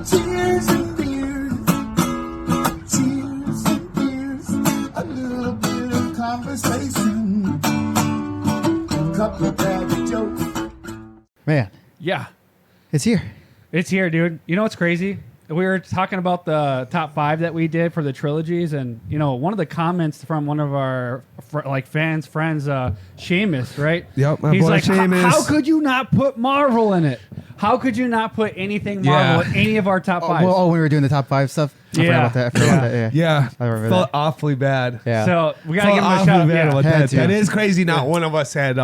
Tears and beers, tears and beers, a little bit of conversation, couple of bad jokes. Man, Yeah. it's here. It's here, dude. You know what's crazy? We were talking about the top 5 that we did for the trilogies, and you know, one of the comments from one of our friends, Seamus, right? Yep, my He's boy like, Seamus. How could you not put Marvel in it? How could you not put anything Marvel in any of our top 5? When we were doing the top 5 stuff. I forgot about that. Yeah, I remember felt that. awfully bad. Yeah. So we gotta Felt give him a awfully shout out. bad Yeah. about Had that. to. That is crazy. Not one of us had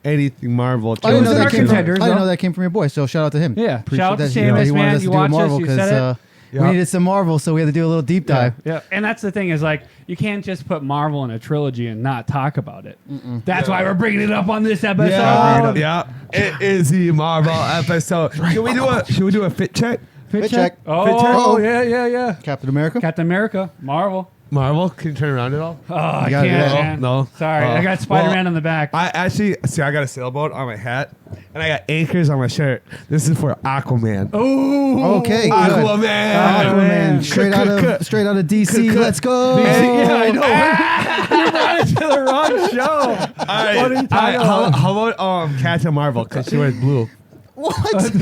anything Marvel. I didn't know was in that our came from. I Contenders, didn't though. know that came from your boy. So shout out to him. Yeah. Appreciate Shout out to that. Seamus, He wanted man. us to You do watch us, Marvel you because said it. we needed some Marvel, so we had to do a little deep dive. Yeah, and that's the thing is like you can't just put Marvel in a trilogy and not talk about it. That's why we're bringing it up on this episode. Yeah, it is the Marvel episode. Should we do a fit check? Fit check. Oh, yeah. Captain America. Captain America, Marvel. Marvel, can you turn around at all? Oh, I You gotta do can't, that. man. No. Sorry, I got Spider-Man on the back. I actually I got a sailboat on my hat, and I got anchors on my shirt. This is for Aquaman. Oh, Okay, good. Aquaman. Aquaman, straight out of DC. Let's go. Yeah, I know. You brought it to the wrong show. All right, how about Captain Marvel? Because she wears blue. What,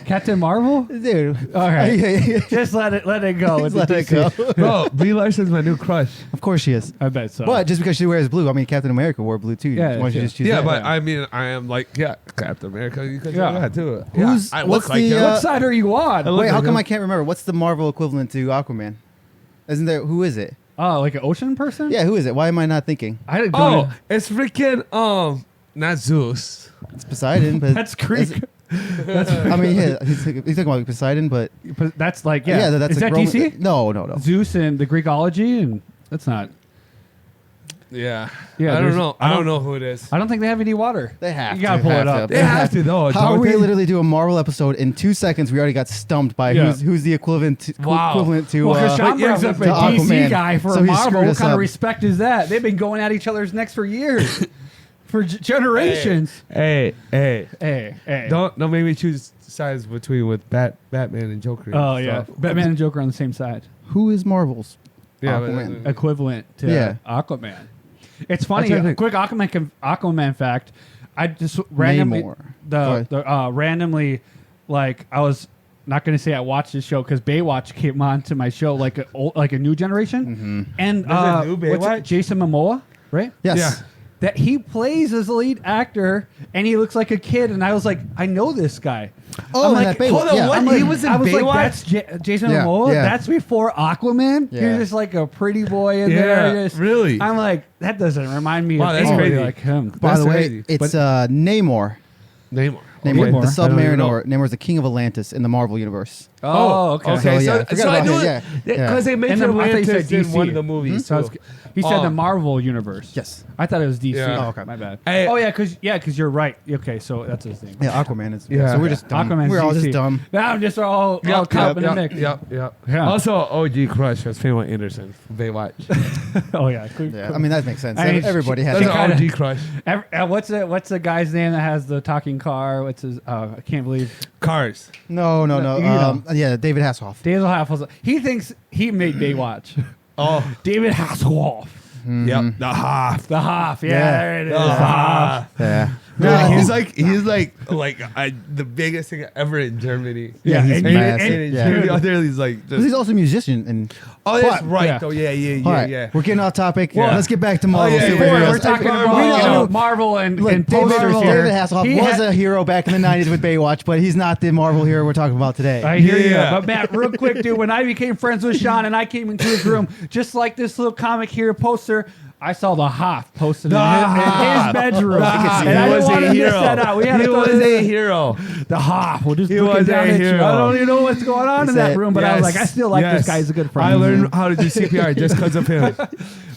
Captain Marvel? dude? All right. Yeah. Just let it go. Just with let the it go. DC. Bro, Brie Larson's my new crush. Of course she is. I bet so. But just because she wears blue, I mean, Captain America wore blue too. Yeah, Why don't you yeah. just choose Yeah, that? but I mean, I am like, Captain America. You could do Yeah. that too. Who's- I what's look like the, him. What side are you on? look Wait, how like come him. I can't remember? What's the Marvel equivalent to Aquaman? Isn't there? Who is it? Oh, like an ocean person? Yeah, who is it? Why am I not thinking? I didn't Oh, it's freaking not Zeus. It's Poseidon, but That's Greek. I mean, yeah, he's talking about Poseidon, but But that's like, yeah. that's Is like that Roman- DC? No. Zeus and the Greekology, and that's not. Yeah. Yeah, I don't there's- know. I don't know who it is. I don't think they have any water. They have You to. gotta pull it up. They have to though. How don't we they? literally do a Marvel episode in 2 seconds? We already got stumped by Yeah. who's the equivalent to, Wow. equivalent to. Well, because Shawn brings up a to DC Aquaman. guy for So a he Marvel. screwed What us kind of up. respect is that? They've been going at each other's necks for years, for generations. Hey. Hey. Don't make me choose sides between with Batman and Joker. Oh and yeah, stuff. Batman and Joker on the same side, Who is Marvel's? Yeah, Aquaman. equivalent to Yeah. Aquaman. It's funny. trying to A think. quick Aquaman fact. I just randomly Namor. randomly, like I was not going to say I watched this show because Baywatch came on to my show like a new generation, and There's a new what's it? Baywatch? Jason Momoa, right? Yes. Yeah. That he plays as the lead actor, and he looks like a kid, and I was like, I know this guy. Oh, I'm and like, that Baywatch. hold on, yeah. what? I'm like, He was in I was Baywatch? like, that's Jason Yeah, Momoa. yeah. That's before Aquaman. Yeah. You're just like a pretty boy in Yeah, there. Just- really? I'm like, that doesn't remind me Wow, of that's anybody crazy. like him. By That's the way, crazy. it's But- Namor. Namor. Namor, Namor. the I don't even Submariner. Namor's the king of Atlantis in the Marvel universe. Oh, okay. Okay, So, yeah, so, I forgot so I about knew him, it yeah. because they And mentioned then I thought you said Atlantis in DC. one of the movies. So I was- too. he said the Oh. Marvel universe. Yes. I thought it was DC. Yeah. Oh, okay. My bad. Hey- oh yeah, because you're right. Okay, so that's his thing. Yeah, Aquaman is. Yeah. So we're just dumb. Aquaman's We're all DC. just dumb. Now I'm just all caught up in the mix. Yep. Yeah. Also, OG crush was Pamela Anderson from Baywatch. Oh yeah. Yeah, I mean that makes sense. I mean, Everybody has. That's that. an OG crush. What's the guy's name that has the talking car? What's his? I can't believe. Cars. No. You know. Yeah, David Hasselhoff. David Hasselhoff. He thinks he made Baywatch. Oh, David Hasselhoff. yep. The half. The Hoff. Yeah, Yeah. there it is. The The Hoff. half. Yeah. Yeah, No. he's like the biggest thing ever in Germany. Yeah, he's and- massive. And in Yeah. Germany, out there, he's like, Because he's also a musician. And oh, that's But- right. yeah. Oh, yeah. all right, we're getting off topic. Yeah. Let's get back to Marvel. yeah, superheroes. yeah. We're talking Marvel. about We know- Marvel and Look, posters David here. Hasselhoff He was had- a hero back in the 90s with Baywatch, but he's not the Marvel hero we're talking about today. I hear Yeah. you. But Matt, real quick, dude, when I became friends with Shawn and I came into his room, just like this little comic here poster, I saw the Hoff posted in his bedroom. He And I was didn't want a to miss hero. that out. We had He to was a hero. the Hoff. We'll just He looking was down a at you. hero. I don't even know what's going on He in that said- room, but I was like, I still like this guy. He's a good friend. I learned how to do CPR just because of him.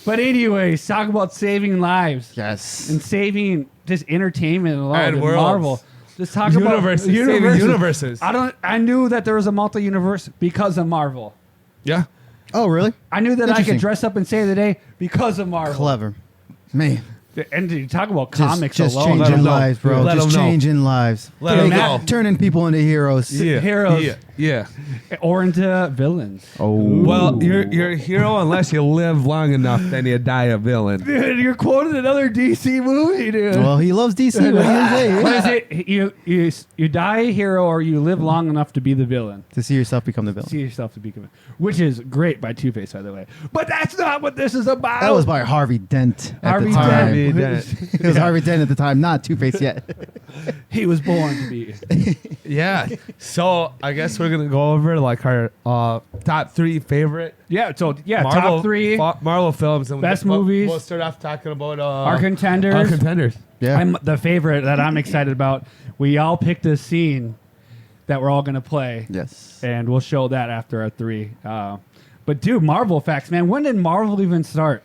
But anyways, talk about saving lives Yes. and saving just entertainment and love And and worlds. Marvel. Just talk Universes. about Saving universes. I knew that there was a multi-universe because of Marvel. Yeah. Oh, really? I knew that I Interesting. could dress up and save the day because of Marvel. Clever. Man. And you talk about Just, comics just alone. Let changing 'em know. lives, bro. Let just 'em know. changing lives. Let 'em know. Turning people into heroes. Yeah. Heroes. Yeah. Yeah. Or into villains. Oh, Well, you're a hero unless you live long enough, then you die a villain. Dude, you're quoting another DC movie, dude. well, he loves DC. What are you What gonna say? is it? You die a hero or you live long enough to be the villain. To see yourself become the villain. See yourself to be villain. Which is great by Two-Face, by the way. But that's not what this is about. That was by Harvey Dent at Harvey the time. Harvey Dent. Dent. It was Harvey Dent at the time, not Two-Face yet. He was born to be. Yeah. So I guess we're gonna go over like our top 3 favorite Yeah, so Marvel, top 3 Marvel films and best movies. We'll start off talking about our contenders. Our contenders. Yeah. I'm the favorite that I'm excited about. We all picked a scene that we're all gonna play. Yes. And we'll show that after our 3. But dude, Marvel facts, man. When did Marvel even start?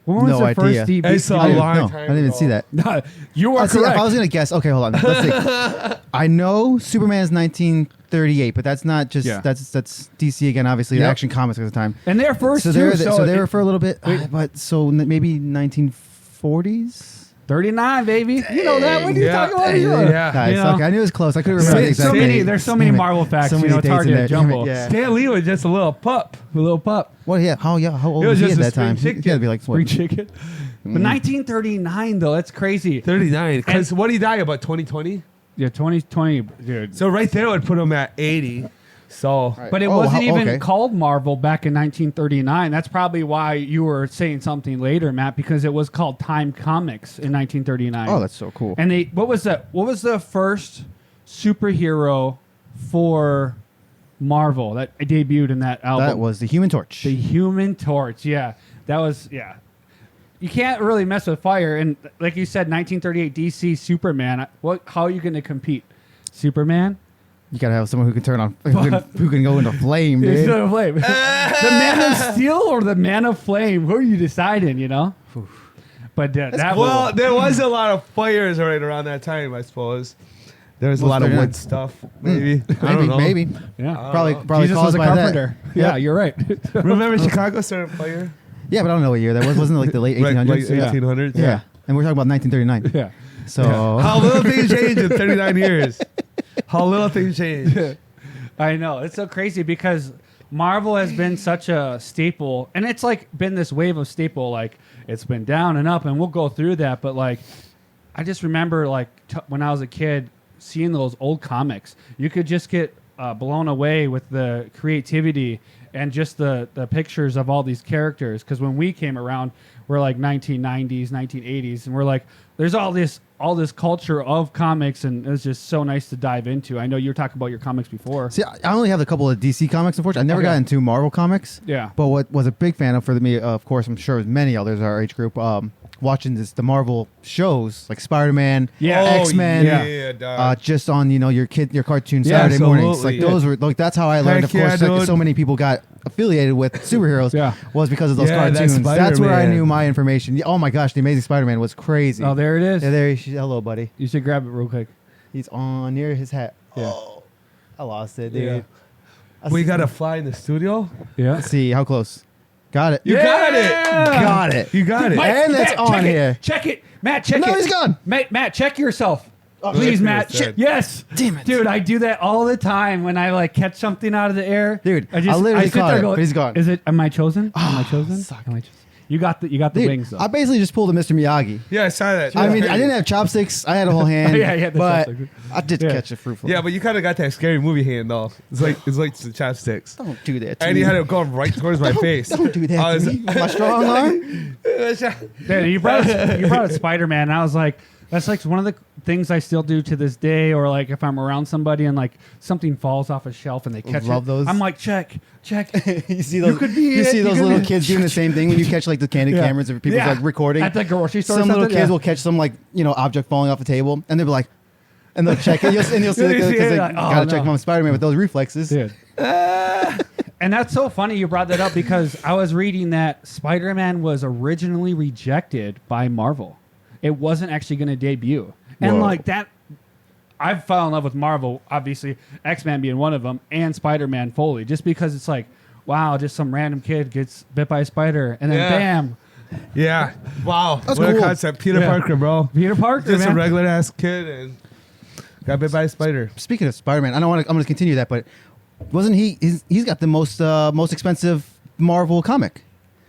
When was No the idea. first DVD? It's a I didn't, long no, time I didn't even ago. see that. No, you are See, if correct. I was gonna guess, okay, hold on. Let's see. I know Superman is 1938, but that's not just Yeah. that's DC again. Obviously, the Yep. Action Comics at the time. and they're first So too. they were for a little bit, Wait. but so maybe 1940s. 39, baby. You know that. What are you Yeah. talking about? Yeah. Nice. You know? Okay, I knew it was close. I couldn't remember the So exact many, date. there's so many Damn it. Marvel facts. So You many know, it's dates hard in to there. jumble. Yeah. Stan Lee was just a little pup. A little pup. Well, yeah. How old It was was he just at a that time? spring He had to be like Spring what? chicken. But 1939 though, that's crazy. 39. Because what did he die about 2020? Yeah, 2020, dude. So right there would put him at 80. So But it Oh, wasn't even okay. called Marvel back in 1939. That's probably why you were saying something later, Matt, because it was called Time Comics in 1939. Oh, that's so cool. And they what was the first superhero for Marvel that debuted in that album? That was the Human Torch. the Human Torch. Yeah. That was You can't really mess with fire, and like you said, 1938 DC Superman. How are you going to compete? Superman? You gotta have someone who can turn on, who can go into flame, It's dude. not a flame. The Man of Steel or the Man of Flame? Who are you deciding? You know. But that well, there was a lot of fires right around that time, I suppose. There was a Well, lot of 39. wood stuff, maybe. I don't know. Maybe. yeah. Probably Jesus was caused a by that. carpenter. Yeah, you're right. Remember Chicago started fire? Yeah, but I don't know what year that was. Wasn't it like the late 1800s? Like Yeah. 1800s? Yeah. And we're talking about 1939. yeah. So How little things change in 39 years. How little things change. I know. It's so crazy because Marvel has been such a staple, and it's like been this wave of staple. Like it's been down and up, and we'll go through that. But like, I just remember like when I was a kid seeing those old comics. You could just get blown away with the creativity and just the pictures of all these characters. Because when we came around, we're like 1990s, 1980s, and we're like, there's all this culture of comics, and it's just so nice to dive into. I know you were talking about your comics before. see, I only have a couple of DC comics. Unfortunately, I never Okay. got into Marvel comics. Yeah. But what was a big fan of for me, of course, I'm sure as many others our age group, watching the Marvel shows like Spider-Man, Yeah. X-Men, Yeah, dog. just on your cartoon Yeah, Saturday mornings. Like absolutely. those were like that's how I learned. Heck Of course, yeah, like, dude. so many people got affiliated with superheroes. Yeah. Was because of those Yeah, that cartoons. That's where I Spider-Man. knew my information. Yeah, oh my gosh, the Amazing Spider-Man was crazy. Oh, there it is. Yeah, there. Hello, buddy. You should grab it real quick. He's on near his hat. Yeah. Oh, I lost it, dude. Yeah. We got to fly in the studio? Yeah. Let's see how close. Got it. You got it. Got it. You got it. Mike, And that's Matt, on check it. here. Check it. Matt, check No, it. he's gone. Matt, check yourself. Oh, Please, shit. Matt. Shit. Yes. Damn it. Dude, I do that all the time when I like catch something out of the air. Dude, I just literally sit there caught it, going, but he's gone. Is it? Am I chosen? Am I chosen? suck. Am I chosen? You got the Dude, wings though. I basically just pulled a Mr. Miyagi. Yeah, I saw that. I mean, I didn't have chopsticks. I had a whole hand. Yeah, you had the but chopsticks. I did Yeah. catch a fruit fly. Yeah, but you kind of got that scary movie hand, though. It's like the chopsticks. Don't do that to And me. you had it going right towards my face. Don't do that I to was- me. My strong arm. Dude, you brought up Spider-Man, and I was like, that's like one of the things I still do to this day. Or like if I'm around somebody and like something falls off a shelf and they catch Love it, those. I'm like, check. You see those? could be you it. see You those could little be- kids doing the same thing when you catch like the candid Yeah. cameras of people Yeah. like recording. At the grocery store or Some little something? kids Yeah. will catch some like object falling off a table, and they'll be like, and they'll check it. And you'll see You because see it, they like, oh, gotta check no. from Spider-Man with those reflexes. Dude. And that's so funny you brought that up because I was reading that Spider-Man was originally rejected by Marvel. It wasn't actually going to debut. And Whoa. like that, I fell in love with Marvel, obviously, X-Men being one of them, and Spider-Man fully, just because it's like, wow, just some random kid gets bit by a spider, and then Yeah. bam, Yeah. Wow. That's what cool. a concept. Peter Yeah. Parker, bro. Peter Parker, Just a man. regular ass kid and got bit by a spider. Speaking of Spider-Man, I'm going to continue that, but Wasn't he? He's got the most expensive Marvel comic.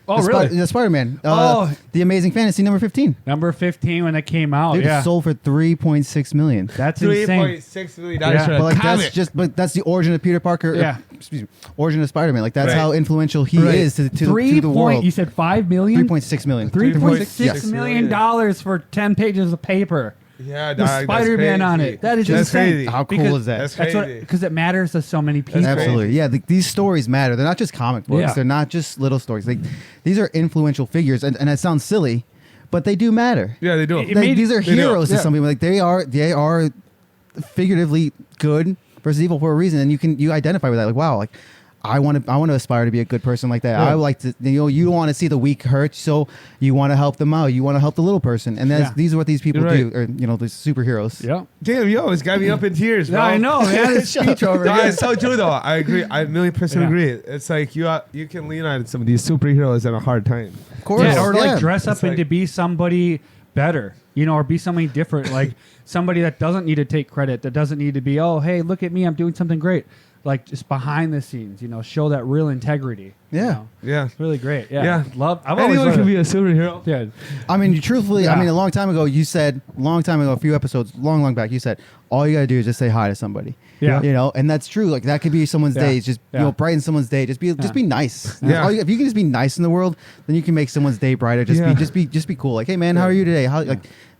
Oh, really? The Spider-Man. The Amazing Fantasy number 15. Number 15 when it came out. Dude, yeah. it sold for $3.6 million. That's insane. $3.6 million Yeah. for a But like comic. that's the origin of Peter Parker. Yeah. Excuse me. Origin of Spider-Man. Like that's Right. how influential he Right. is to the world. You said 5 million? 3.6 million. $3.6 Yes. million dollars for 10 pages of paper. Yeah, With dog, that's Spider-Man on crazy. it. That is That's insane. crazy. How cool Because is that? That's That's crazy. because it matters to so many people. Absolutely. Yeah, these stories matter. They're not just comic books. Yeah. They're not just little stories. Like these are influential figures, and it sounds silly, but they do matter. Yeah, they do. It Like, made- these are they do. heroes to Yeah. some people. Like they are figuratively good versus evil for a reason, and you identify with that. Like, wow, like I want to aspire to be a good person like that. Yeah. I like to, you don't want to see the weak hurt, so you want to help them out. You want to help the little person, and Yeah. these are what these people You're do. Or these superheroes. Yeah. Damn, yo, it's got me up in tears, bro. Yeah, I know, man. This speech over No, here. it's so true though. I agree. I 1,000,000% Yeah. agree. It's like you can lean on some of these superheroes in a hard time. Of course, Yeah, or yeah. like dress up It's and like- to be somebody better, or be something different, like somebody that doesn't need to take credit, that doesn't need to be, oh, hey, look at me, I'm doing something great. Like just behind the scenes, show that real integrity. Yeah. Yeah. It's really great. Yeah. Yeah. I've always Anyone loved can it. be a superhero. Yeah. I mean, truthfully, Yeah. a long time ago, a few episodes, long back, you said, all you got to do is just say hi to somebody. Yeah. And that's true. Like, that could be someone's Yeah. day. It's just, Yeah. brighten someone's day. Just be nice. Yeah. If you can just be nice in the world, then you can make someone's day brighter. Yeah. Just be cool. Like, hey, man, how are you today?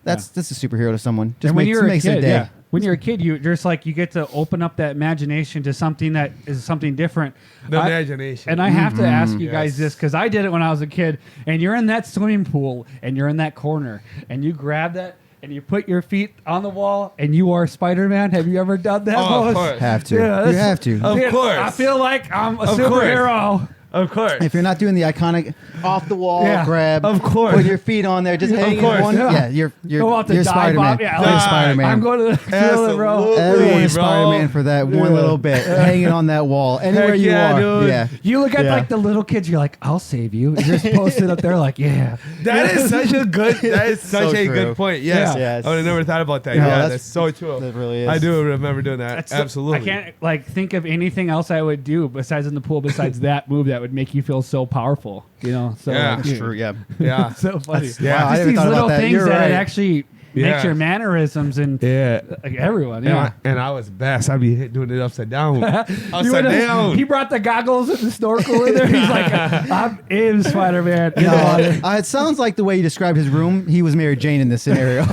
That's a superhero to someone. Just And when you're a makes their kid, day. yeah. When you're a kid, you get to open up that imagination to something that is something different. The imagination. And I have to ask you guys Yes. this because I did it when I was a kid. And you're in that swimming pool and you're in that corner and you grab that and you put your feet on the wall and you are Spider-Man. Have you ever done that? Oh, of Lois? course. Have to. Yeah, You that's- have to. Of Dude, course. I feel like I'm a Of course. superhero. Of course. If you're not doing the iconic off the wall Yeah. grab, Of course. with your feet on there, just Of hanging course. one, Yeah. you're Go out to you're dive Spider-Man. off. Yeah, You're like, Spider-Man. I'm going to the thriller, bro. Absolutely. Everyone is bro. Spider-Man for that one little bit, hanging on that wall, anywhere Heck you yeah, are. dude. Yeah, You look at Yeah. like the little kids, you're like, I'll save you. You're supposed to sit up there like, yeah. That is such a good. That is such So a true. good point. Yes. Yeah. Yes. I would have never thought about that. No, yeah, that's- that's so true. that really is. I do remember doing that. That's Absolutely. I can't think of anything else I would do besides in the pool, besides that move that would make you feel so powerful. So Yeah. like, That's true. Yeah. Yeah. so funny. That's- yeah, I Just never these thought about little that. things You're that right. it actually makes Yeah. your mannerisms and Yeah. like everyone. And, Yeah. and I was best. I'd be doing it upside down. You upside would've- down. He brought the goggles and the snorkel in there. He's like, I'm in Spider-Man. In the water. No, it sounds like the way you described his room. He was Mary Jane in this scenario.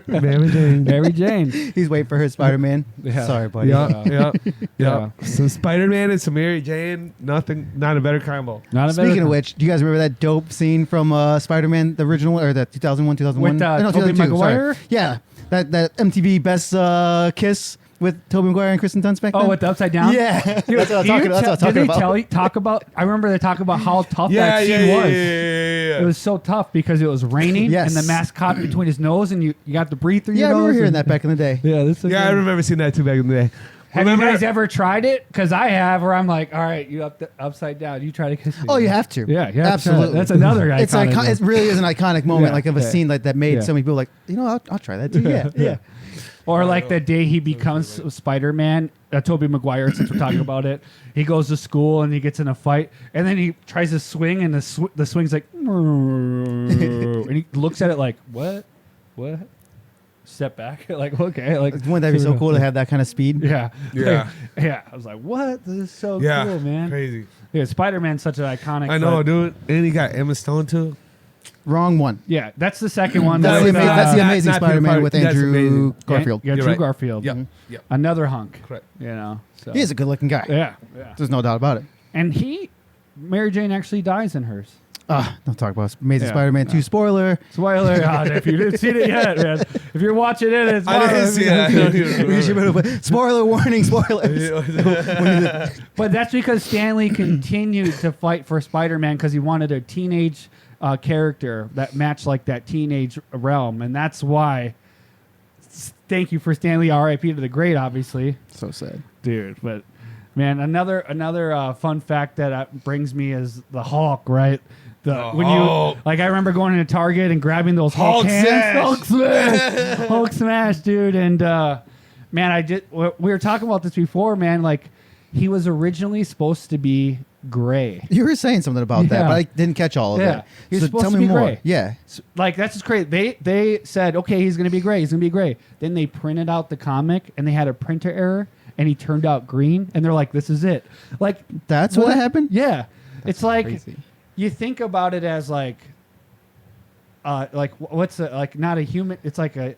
Mary Jane. Mary Jane. He's waiting for her Spider-Man. Yeah. Sorry, buddy. Yeah, yeah, Yeah. yeah. Some Spider-Man and some Mary Jane. Not a better combo. Not a Speaking better- of which, do you guys remember that dope scene from Spider-Man, the original one, or the 2001, 2001? With, No, Tobey 2002, sorry. Maguire? Yeah, that MTV Best Kiss with Tobey Maguire and Kristen Dunst back then. Oh, with the upside down? Yeah, Dude, that's what I'm do you talking, that's what I'm did talking they about. talk about? I remember they talk about how tough Yeah, that yeah, scene yeah, was. yeah. It was so tough because it was raining Yes. and the mask caught between his nose and you got to breathe through Yeah, I your nose. remember hearing and- that back in the day. Yeah, this is Yeah, I remember seeing that too back in the day. Have Remember- you guys ever tried it? Because I have, where I'm like, all right, you upside down. You try to kiss me. Oh, you have to. Yeah, yeah, absolutely. That's another iconic. It's icon- It really is an iconic moment, Yeah. like of a Yeah. scene like that made Yeah. so many people like, I'll try that too. Yeah, yeah. Or like the day he becomes Spider-Man, Tobey Maguire, since we're talking about it. He goes to school and he gets in a fight, and then he tries to swing, and the swing's like, and he looks at it like, what? Step back, like, okay, like, Wouldn't that be so cool to have that kind of speed? Yeah, Yeah. yeah. I was like, what? This is so Yeah, cool, man. crazy. Yeah, Spider-Man's such an iconic. I know, but- dude. And he got Emma Stone too. Wrong one. Yeah, that's the second one. That's, with, that's the not- Amazing not Peter Spider-Man Parker. with That's Andrew amazing. Garfield. Yeah, You're Drew right. Garfield. Yep. Mhm. Yep. Another hunk. Correct. You know. So. He is a good-looking guy. Yeah. There's no doubt about it. And Mary Jane actually dies in hers. Don't talk about Amazing Yeah, Spider-Man no. 2 spoiler. Spoiler, if you didn't see it yet, man. If you're watching it, it's I didn't see it. We should put- spoiler warning, spoilers. But that's because Stanley continued to fight for Spider-Man because he wanted a teenage character that matched like that teenage realm, and that's why. Thank you for Stanley, R.I.P. to the great, obviously, So sad. dude. But man, another fun fact that brings me is the Hulk, right? When Hulk. you like, I remember going into Target and grabbing those Hulk Hulk cans, smash. Hulk smash, Hulk smash, dude. And man, we were talking about this before, man. Like, he was originally supposed to be gray. You were saying something about that, Yeah. but I didn't catch all of Yeah. it. He was So supposed tell to me be more. gray. Yeah. Like that's just crazy. They said, okay, he's gonna be gray. He's gonna be gray. Then they printed out the comic and they had a printer error and he turned out green. And they're like, this is it. Like That's what happened? Yeah, it's like crazy. you think about it as like what's a, like not a human. It's like a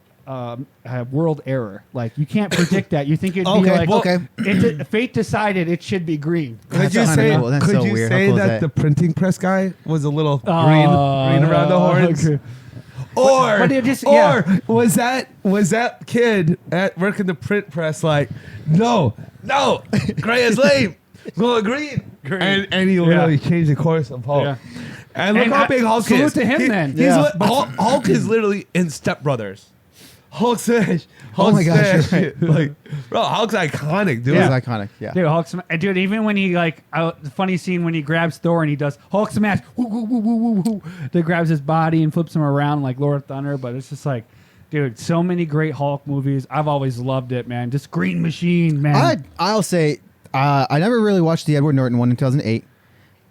world error. Like you can't predict that. You think it'd be Okay, like well- Okay. fate decided it should be green. Could That's you kinda say, cool. That's could so you weird. say How cool is that that? the printing press guy was a little green around the horns? Okay. Or, But it just- or yeah. was that kid at working the print press like, no, gray is lame, going green. And he literally changed the course of Hulk. Yeah. And look And how big Hulk salute is. to him then. Yeah. Hulk is literally in Step Brothers. Hulk smash. Hulk Oh my gosh, smash. you're right. Like, bro, Hulk's iconic, dude. It Yeah. was iconic. Yeah. Dude, Hulk smash. Dude, even when he like, the funny scene when he grabs Thor and he does Hulk smash, woo, woo, woo, woo, woo, woo, that grabs his body and flips him around like Lord of Thunder. But it's just like, dude, so many great Hulk movies. I've always loved it, man. Just Green Machine, man. I'll say I never really watched the Edward Norton one in 2008,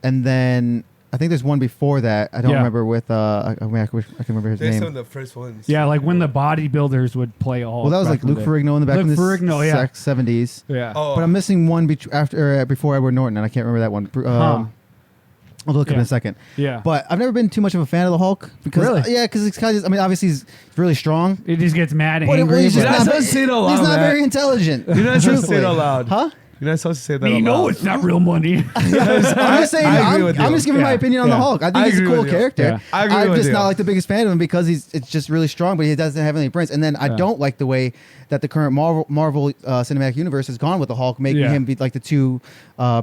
and then I think there's one before that. I don't Yeah. remember with I can remember his They're some name. of the first ones. Yeah, like when the bodybuilders would play Hulk. Well, that was back like in Luke the day. Ferrigno in the back in the Luke Ferrigno, yeah. 70s. Yeah. Oh, But I'm missing one before Edward Norton, and I can't remember that one. I'll look up in Yeah. a second. Yeah. But I've never been too much of a fan of the Hulk because Really? because it's kind of. I mean, obviously he's really strong. It just gets mad and But angry. he's just You're not not, supposed to say it out he's loud, not Matt. very intelligent. You're not supposed to say it truthfully. out loud. Huh? You're not supposed to say that you out know loud. it's not real money. I'm just saying. I agree with I'm you. just giving my Yeah. opinion on the Yeah. Hulk. I think I he's a agree cool with you. character. Yeah. I agree I'm with just you. not like the biggest fan of him because it's just really strong, but he doesn't have any brains. And then I don't like the way that the current Marvel cinematic universe has gone with the Hulk, making Yeah. him be like the two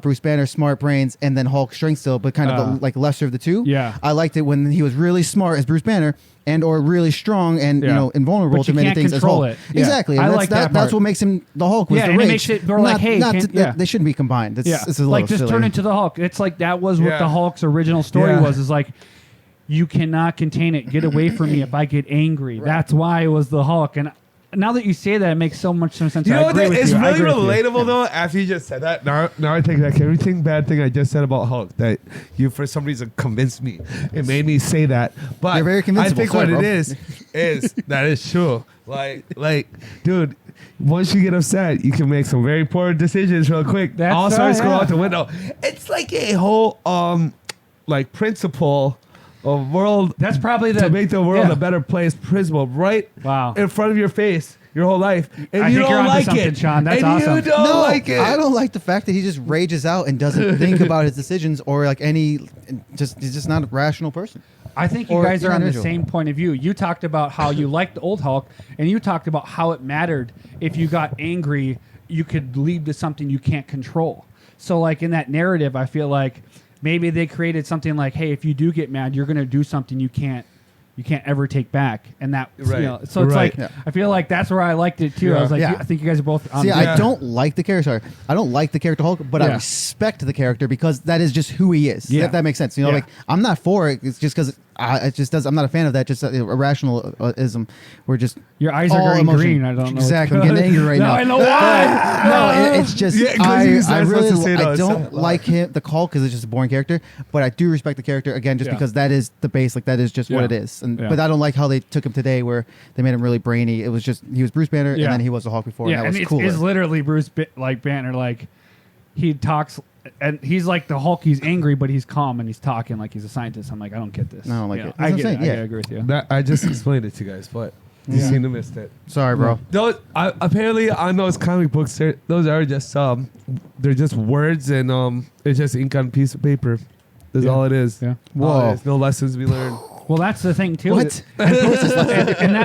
Bruce Banner smart brains and then Hulk strength still, but kind of the like lesser of the two. Yeah. I liked it when he was really smart as Bruce Banner and or really strong and Yeah. invulnerable But to you many can't things as control Hulk. it. Yeah. Exactly. I And like that that's part. what makes him the Hulk. Was Yeah, the and it rage. makes it- they're like, hey, they shouldn't be combined. It's a little like just silly. turn into the Hulk. It's like that was what Yeah. the Hulk's original story Yeah. was. Is like you cannot contain it. Get away from me if I get angry. That's why it was the Hulk. And now that you say that, it makes so much sense. You I know what? agree with It's you. I really agree with you. relatable though. After you just said that, now I take back everything bad thing I just said about Hulk. That you for some reason convinced me. It made me say that. But You're very I convincible. think Sorry, what bro. it is that is true. Like, dude. Once you get upset, you can make some very poor decisions real quick. That's All right, sorts go yeah. out the window. It's like a whole like principle of world. That's probably to make the world yeah. a better place. Principle right Wow. in front of your face your whole life, and I you think you're don't onto like something, it, Shawn. That's and awesome. you don't No, like it. I don't like the fact that he just rages out and doesn't think about his decisions or like he's just not a rational person. I think you Or guys are on the individual. same point of view. You talked about how you liked the old Hulk, and you talked about how it mattered if you got angry, you could lead to something you can't control. So, like in that narrative, I feel like maybe they created something like, "Hey, if you do get mad, you're going to do something you can't ever take back," and that Right. so it's Right. like Yeah. I feel like that's where I liked it too. Yeah. I was like, Yeah. I think you guys are both. On See, the- I don't like the character. Sorry. I don't like the character Hulk, but I Yeah. respect the character because that is just who he is. Yeah. That makes sense. You know, Yeah. like I'm not for it. It's just because it just does. I'm not a fan of that. Just irrationalism. We're just Your eyes are all going emotion. green. I don't know. Exactly. I'm getting angry right no, now. I know why. No, it's just Yeah, 'cause I he's not really supposed to say it I out don't loud. like him the Hulk because it's just a boring character, but I do respect the character again just Yeah. because that is the base, like that is just what Yeah. it is. And Yeah. but I don't like how they took him today where they made him really brainy. It was just he was Bruce Banner Yeah. and then he was the Hulk before, Yeah, and that and was it's, cooler. it's literally Bruce Banner. Like he talks, and he's like the Hulk. He's angry, but he's calm and he's talking like he's a scientist. I'm like, I don't get this. I don't like Yeah, it. That's I what I'm get saying, it. yeah. I agree with you. That I just explained it to you guys, but you Yeah. seem to missed it. Sorry, bro. Those apparently on those comic books, those are just they're just words and it's just ink on a piece of paper. That's Yeah. all it is. Yeah. Whoa. All it is. No lessons we learned. Well, that's the thing too. What? and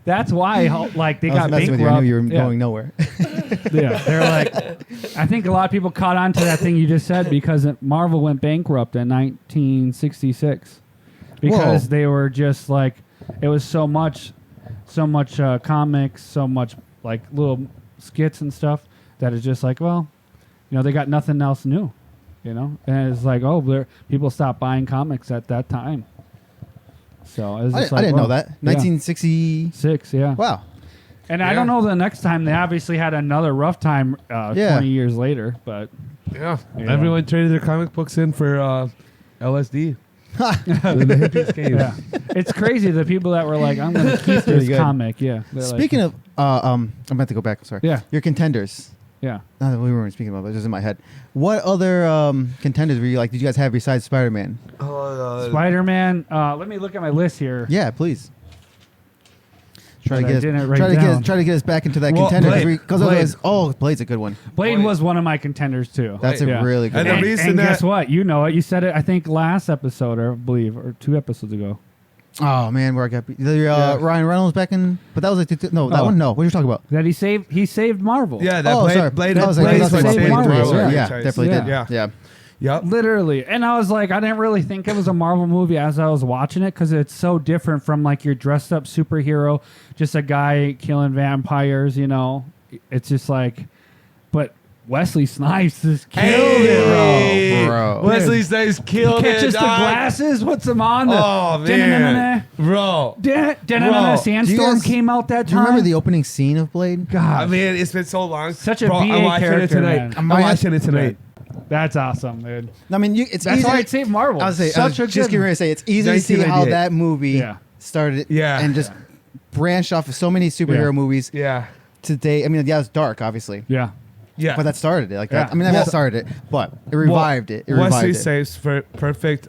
that's why like they I was got messing with you. I bankrupt. knew you were Yeah. going nowhere. Yeah, they're like, I think a lot of people caught on to that thing you just said because Marvel went bankrupt in 1966 because Whoa. they were just like, it was so much comics, so much like little skits and stuff that it's just like, well, they got nothing else new, and it's like, oh, people stopped buying comics at that time. So it was just I like, didn't know well, that. yeah. 1966. Yeah. Wow. And I don't know the next time. They obviously had another rough time 20 years later. But Yeah. Everyone traded their comic books in for LSD. The hippies came. yeah, it's crazy. The people that were like, I'm going to keep this good. comic. Yeah. Speaking of, I'm about to go back. Sorry. Yeah. Your contenders. Yeah. Not that we weren't speaking about, but it was in my head. What other contenders were you like? Did you guys have besides Spider-Man? Spider-Man. Let me look at my list here. Yeah, please. Try But I didn't write to down. get us back into that Well, contender Blade. because otherwise, Blade's a good one. Blade was one of my contenders too. That's a Yeah. really good And the one. reason and that- guess what? You know it. You said it. I think last episode, or I believe, or 2 episodes ago. Oh man, where I got Ryan Reynolds back in, but that was like that Oh. one. No, what are you talking about? That he saved Marvel. Yeah, that Oh, Blade, sorry. Blade, That was Blade like Blade Blade saved 3. Marvel. Yeah, Yeah. definitely Yeah. did. Yeah. Yep. Literally. And I was like, I didn't really think it was a Marvel movie as I was watching it because it's so different from like your dressed up superhero, just a guy killing vampires, you know. It's just like, but Wesley Snipes just killed it, Bro. Wesley Snipes bro. killed it. Catches the dog. glasses, puts them on. Oh, man. Bro. Sandstorm Do you guys- came out that Do you time. remember the opening scene of Blade? God, I mean, it's been so long. Such a Bro, BA I'm watching character, it tonight. man. I'm watching it tonight. that's awesome, dude. I mean, it's That's easy. why I'd save Marvel. I was Such a just good getting ready to say it's easy to see how 1998. that movie Yeah. started Yeah. and just branched off of so many superhero Yeah. movies Yeah. today. I mean, yeah, it's dark, obviously, Yeah. Yeah. but that started it like that. Yeah. I mean, that Well- started it, but it revived it. It revived Wesley it. Snipes for perfect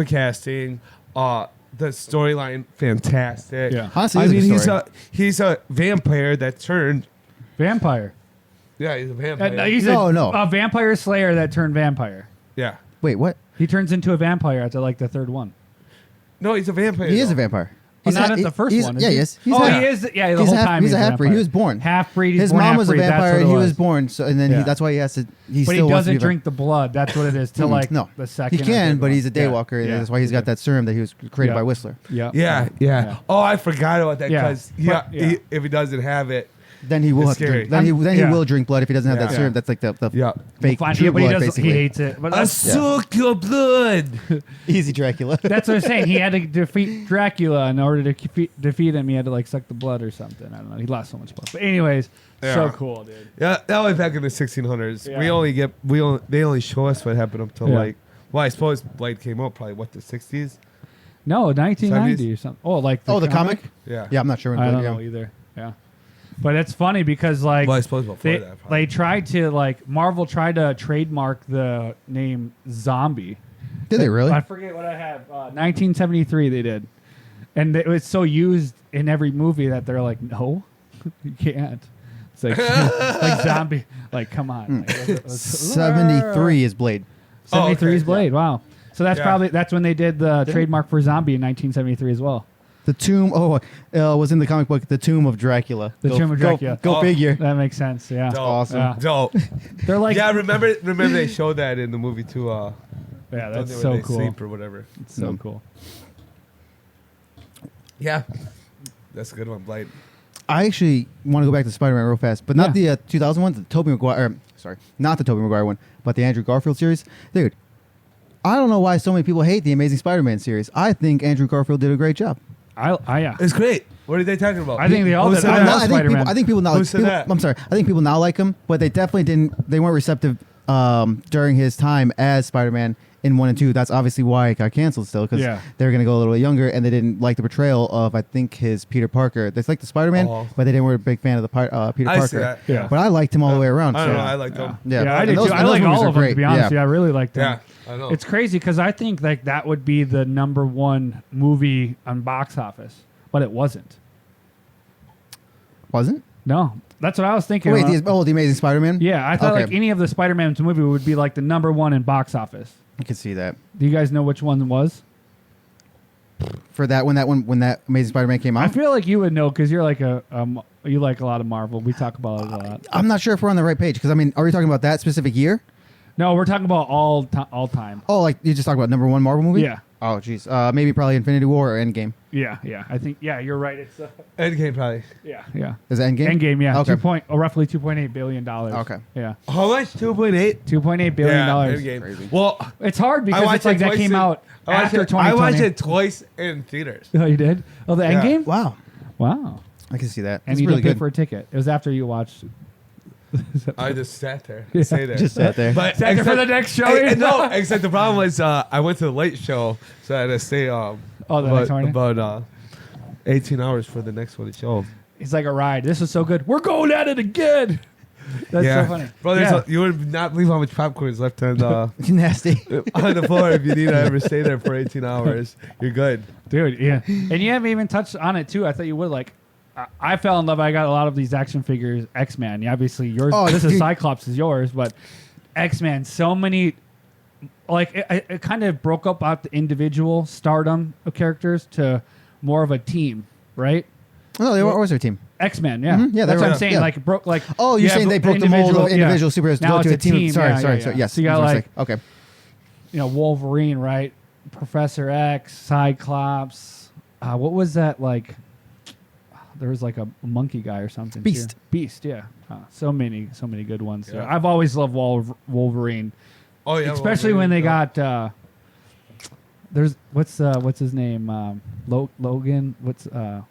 casting. The storyline fantastic. Yeah. Honestly, I it's a mean good story. he's a vampire that turned. Vampire. Yeah, he's a vampire. He's No, no. a vampire slayer that turned vampire. Yeah. Wait, what? He turns into a vampire after like the third one. No, he's a vampire. He is though. a vampire. Well, not ha- at the first he's- one. Yeah, is he? yes. Oh, half- he is. Yeah, the he's whole half- time he's a a half-breed. He vampire. was born. Half-breed. He's His born mom was a half-breed, that's vampire, what and it he was born. So, and then Yeah. that's why he has to. He But he still wants to doesn't be drink the blood. That's what it is. Till like no. the second. He or can, third but one. he's a daywalker, and Yeah. that's why he's got that serum that he was created Yeah. by Whistler. Yeah. Yeah. Oh, I forgot about that Yeah. because But- yeah. if he doesn't have it, Then he will It's have to scary. drink. Then he Yeah. will drink blood if he doesn't have that Yeah. serum. That's like the yeah. fake Fine. true Yeah, but he blood, doesn't. basically. He hates it. But I that's, suck your blood. Easy Dracula. that's what I'm saying. He had to defeat Dracula in order to defeat him. He had to like suck the blood or something. I don't know. He lost so much blood. But anyways, Yeah. so cool, dude. Yeah, that was back in the 1600s. Yeah. They only show us what happened up till Yeah. like. Well, I suppose Blade came out probably the 60s. No, 1990 or something. Oh, like The comic? Yeah. Yeah, I'm not sure when. I don't yeah. know either. Yeah, but it's funny because like Well, I suppose before they, that. Probably. they tried to like Marvel tried to trademark the name zombie. Did they really? I forget what I have. 1973 they did, and it was so used in every movie that they're like, no, you can't. It's like like zombie. Like, come on. Like, 73 is Blade. 73 is okay. Blade. Wow. So that's Yeah. that's when they did the trademark for zombie in 1973 as well. The tomb. Was in the comic book. The Tomb of Dracula. The Tomb of Dracula. Go Oh. figure. That makes sense. Yeah. Dope. Awesome. Yeah. Dope. They're like, yeah, remember they showed that in the movie too. yeah, that's when so they cool. Sleep or whatever. It's so cool. Yeah, that's a good one, Blade. I actually want to go back to Spider-Man real fast, but not Yeah. the 2000 one, the Tobey Maguire. Sorry, not the Tobey Maguire one, but the Andrew Garfield series. Dude, I don't know why so many people hate the Amazing Spider-Man series. I think Andrew Garfield did a great job. Yeah. It's great. What are they talking about? I think they all Who did. said I that? love I think Spider-Man. people. I think people now. Who said people- that? I'm sorry. I think people now like him, but they definitely didn't. They weren't receptive during his time as Spider-Man in 1 and 2. That's obviously why it got canceled still, because Yeah. they were going to go a little bit younger, and they didn't like the portrayal of, I think, his Peter Parker. They liked the Spider-Man, Oh. but they didn't were a big fan of the Peter I Parker. see that. Yeah. But I liked him all the way around. I don't so- know. I like them. Yeah, I and did those- too. I and those like movies all are of them, to great. be honest. Yeah. Yeah, I really like them. Yeah, I know. It's crazy because I think like that would be the number one movie on box office, but it wasn't. Wasn't? No, that's what I was thinking. Wait, the Amazing Spider-Man? Yeah, I thought Okay. like any of the Spider-Man's movie would be like the number one in box office. I can see that. Do you guys know which one it was? For that when that Amazing Spider-Man came I out, feel like you would know because you're like you like a lot of Marvel. We talk about it a lot. I'm not sure if we're on the right page. Because I mean, are we talking about that specific year? No, we're talking about all time. Oh, like you just talked about number one Marvel movie? Yeah. Oh, jeez. Maybe probably Infinity War or Endgame. Yeah. I think you're right. It's Endgame probably. yeah. Is it Endgame? Endgame, yeah. Okay. Roughly $2.8 billion. Okay. Yeah. How much? 2.8. $2.8 billion. Endgame. Crazy. Well, It's hard I because watched it's like it that twice came in- out after I 2020. watched it twice in theaters. Oh, you did? Oh, the Yeah. Endgame? Wow. Wow. I can see that. and It's you really didn't pay good. for a ticket. It was after you watched. I just sat there. Yeah. Stay there. Just sat there. But Sat there for the next show? No, except the problem was I went to the late show, so I had to stay the next morning? about 18 hours for the next one to show. It's like a ride. This was so good. We're going at it again. That's so funny. Bro, Yeah. you would not believe how much popcorn is left on Nasty. on the floor if you need to ever stay there for 18 hours. You're good. Dude, yeah. And you haven't even touched on it, too. I thought you would. Like, I fell in love. I got a lot of these action figures. X-Men. Yeah, obviously, yours. Oh, this is dude. Cyclops is yours, but X-Men, so many. Like, it kind of broke up out the individual stardom of characters to more of a team, right? No, they were always their team. X-Men, yeah. Mhm. Yeah, they that's what were- I'm saying. yeah. Like, broke, like. Oh, you're saying they broke the mold of individual superheroes to Now go to it's a team. Sorry, Yeah, sorry. yeah, So yeah. yes, So you got, I was like, okay. Wolverine, right? Professor X, Cyclops. What was that like? There was like a monkey guy or something. Beast. Too. Beast, yeah. So many good ones. Yeah. I've always loved Wolverine, Oh yeah, especially when they got. There's what's his name? Logan. Logan.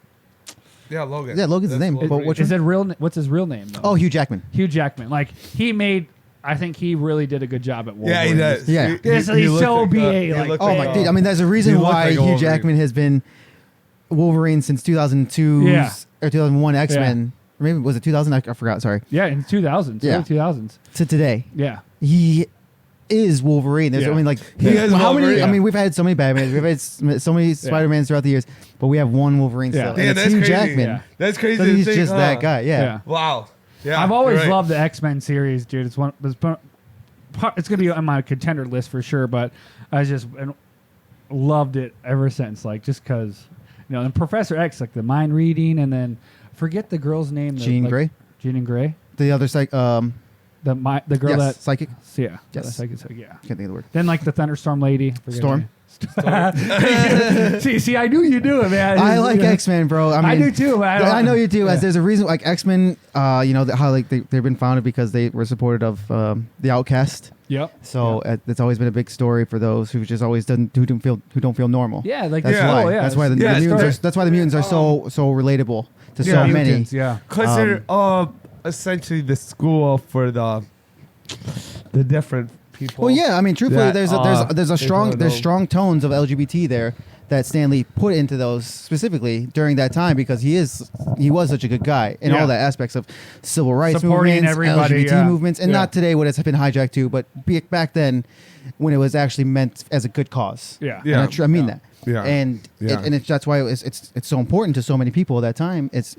Yeah, Logan's his name, but Wolverine. which Is it real? What's his real name? Though? Oh, Hugh Jackman. Hugh Jackman. Like he made. I think he really did a good job at Wolverine. Yeah, he does. Yeah. He's looked so like, BA, he like- looked Oh my, dude! I mean, there's a he reason looked why like a Hugh Wolverine. Jackman has been Wolverine since 2002 Yeah. or 2001 X-Men. Or maybe was it 2000? I forgot. Sorry. Yeah, in 2000s. Yeah. Early 2000s. To today, Yeah. he is Wolverine. There's, Yeah. I mean, like He is how many? Wolverine. I mean, we've had so many Batmans, we've had so many Spider-Mans throughout the years, but we have one Wolverine Yeah. still. Yeah, And it's that's Hugh crazy. Jackman. Yeah. That's crazy. So to he's think, just that guy. Yeah. Wow. Yeah. I've always you're right. loved the X-Men series, dude. It's it's gonna be on my contender list for sure, but I just loved it ever since. Like just because, and Professor X, like the mind reading, and then forget the girl's name. Jean Grey. Jean and Grey. The other side, The girl yes, that psychic. yeah. Yes. The psychic, yeah. Can't think of the word. Then like the Thunderstorm lady. Forget her Storm. name. see, I knew you do it, man. I like X-Men, bro. I mean, do too. But I know you do. Yeah. As there's a reason, like X-Men, how like they've been founded because they were supported of the outcast. Yep. So it's always been a big story for those who just always who don't feel normal. Yeah, like That's Yeah. why. Oh, yeah. That's why the Yeah, mutants story. are. That's why the mutants are so relatable to Yeah, so many. Mutants, yeah. Because they're essentially the school for the different people. Well, yeah. I mean, truthfully, that, there's strong tones of LGBT there that Stan Lee put into those specifically during that time because he was such a good guy in Yeah. all the aspects of civil rights Supporting movements, everybody, LGBT yeah. movements, and Yeah. not today when it's been hijacked too, but back then when it was actually meant as a good cause. Yeah. Yeah. And I mean that. Yeah. And Yeah. that's why it's so important to so many people at that time. It's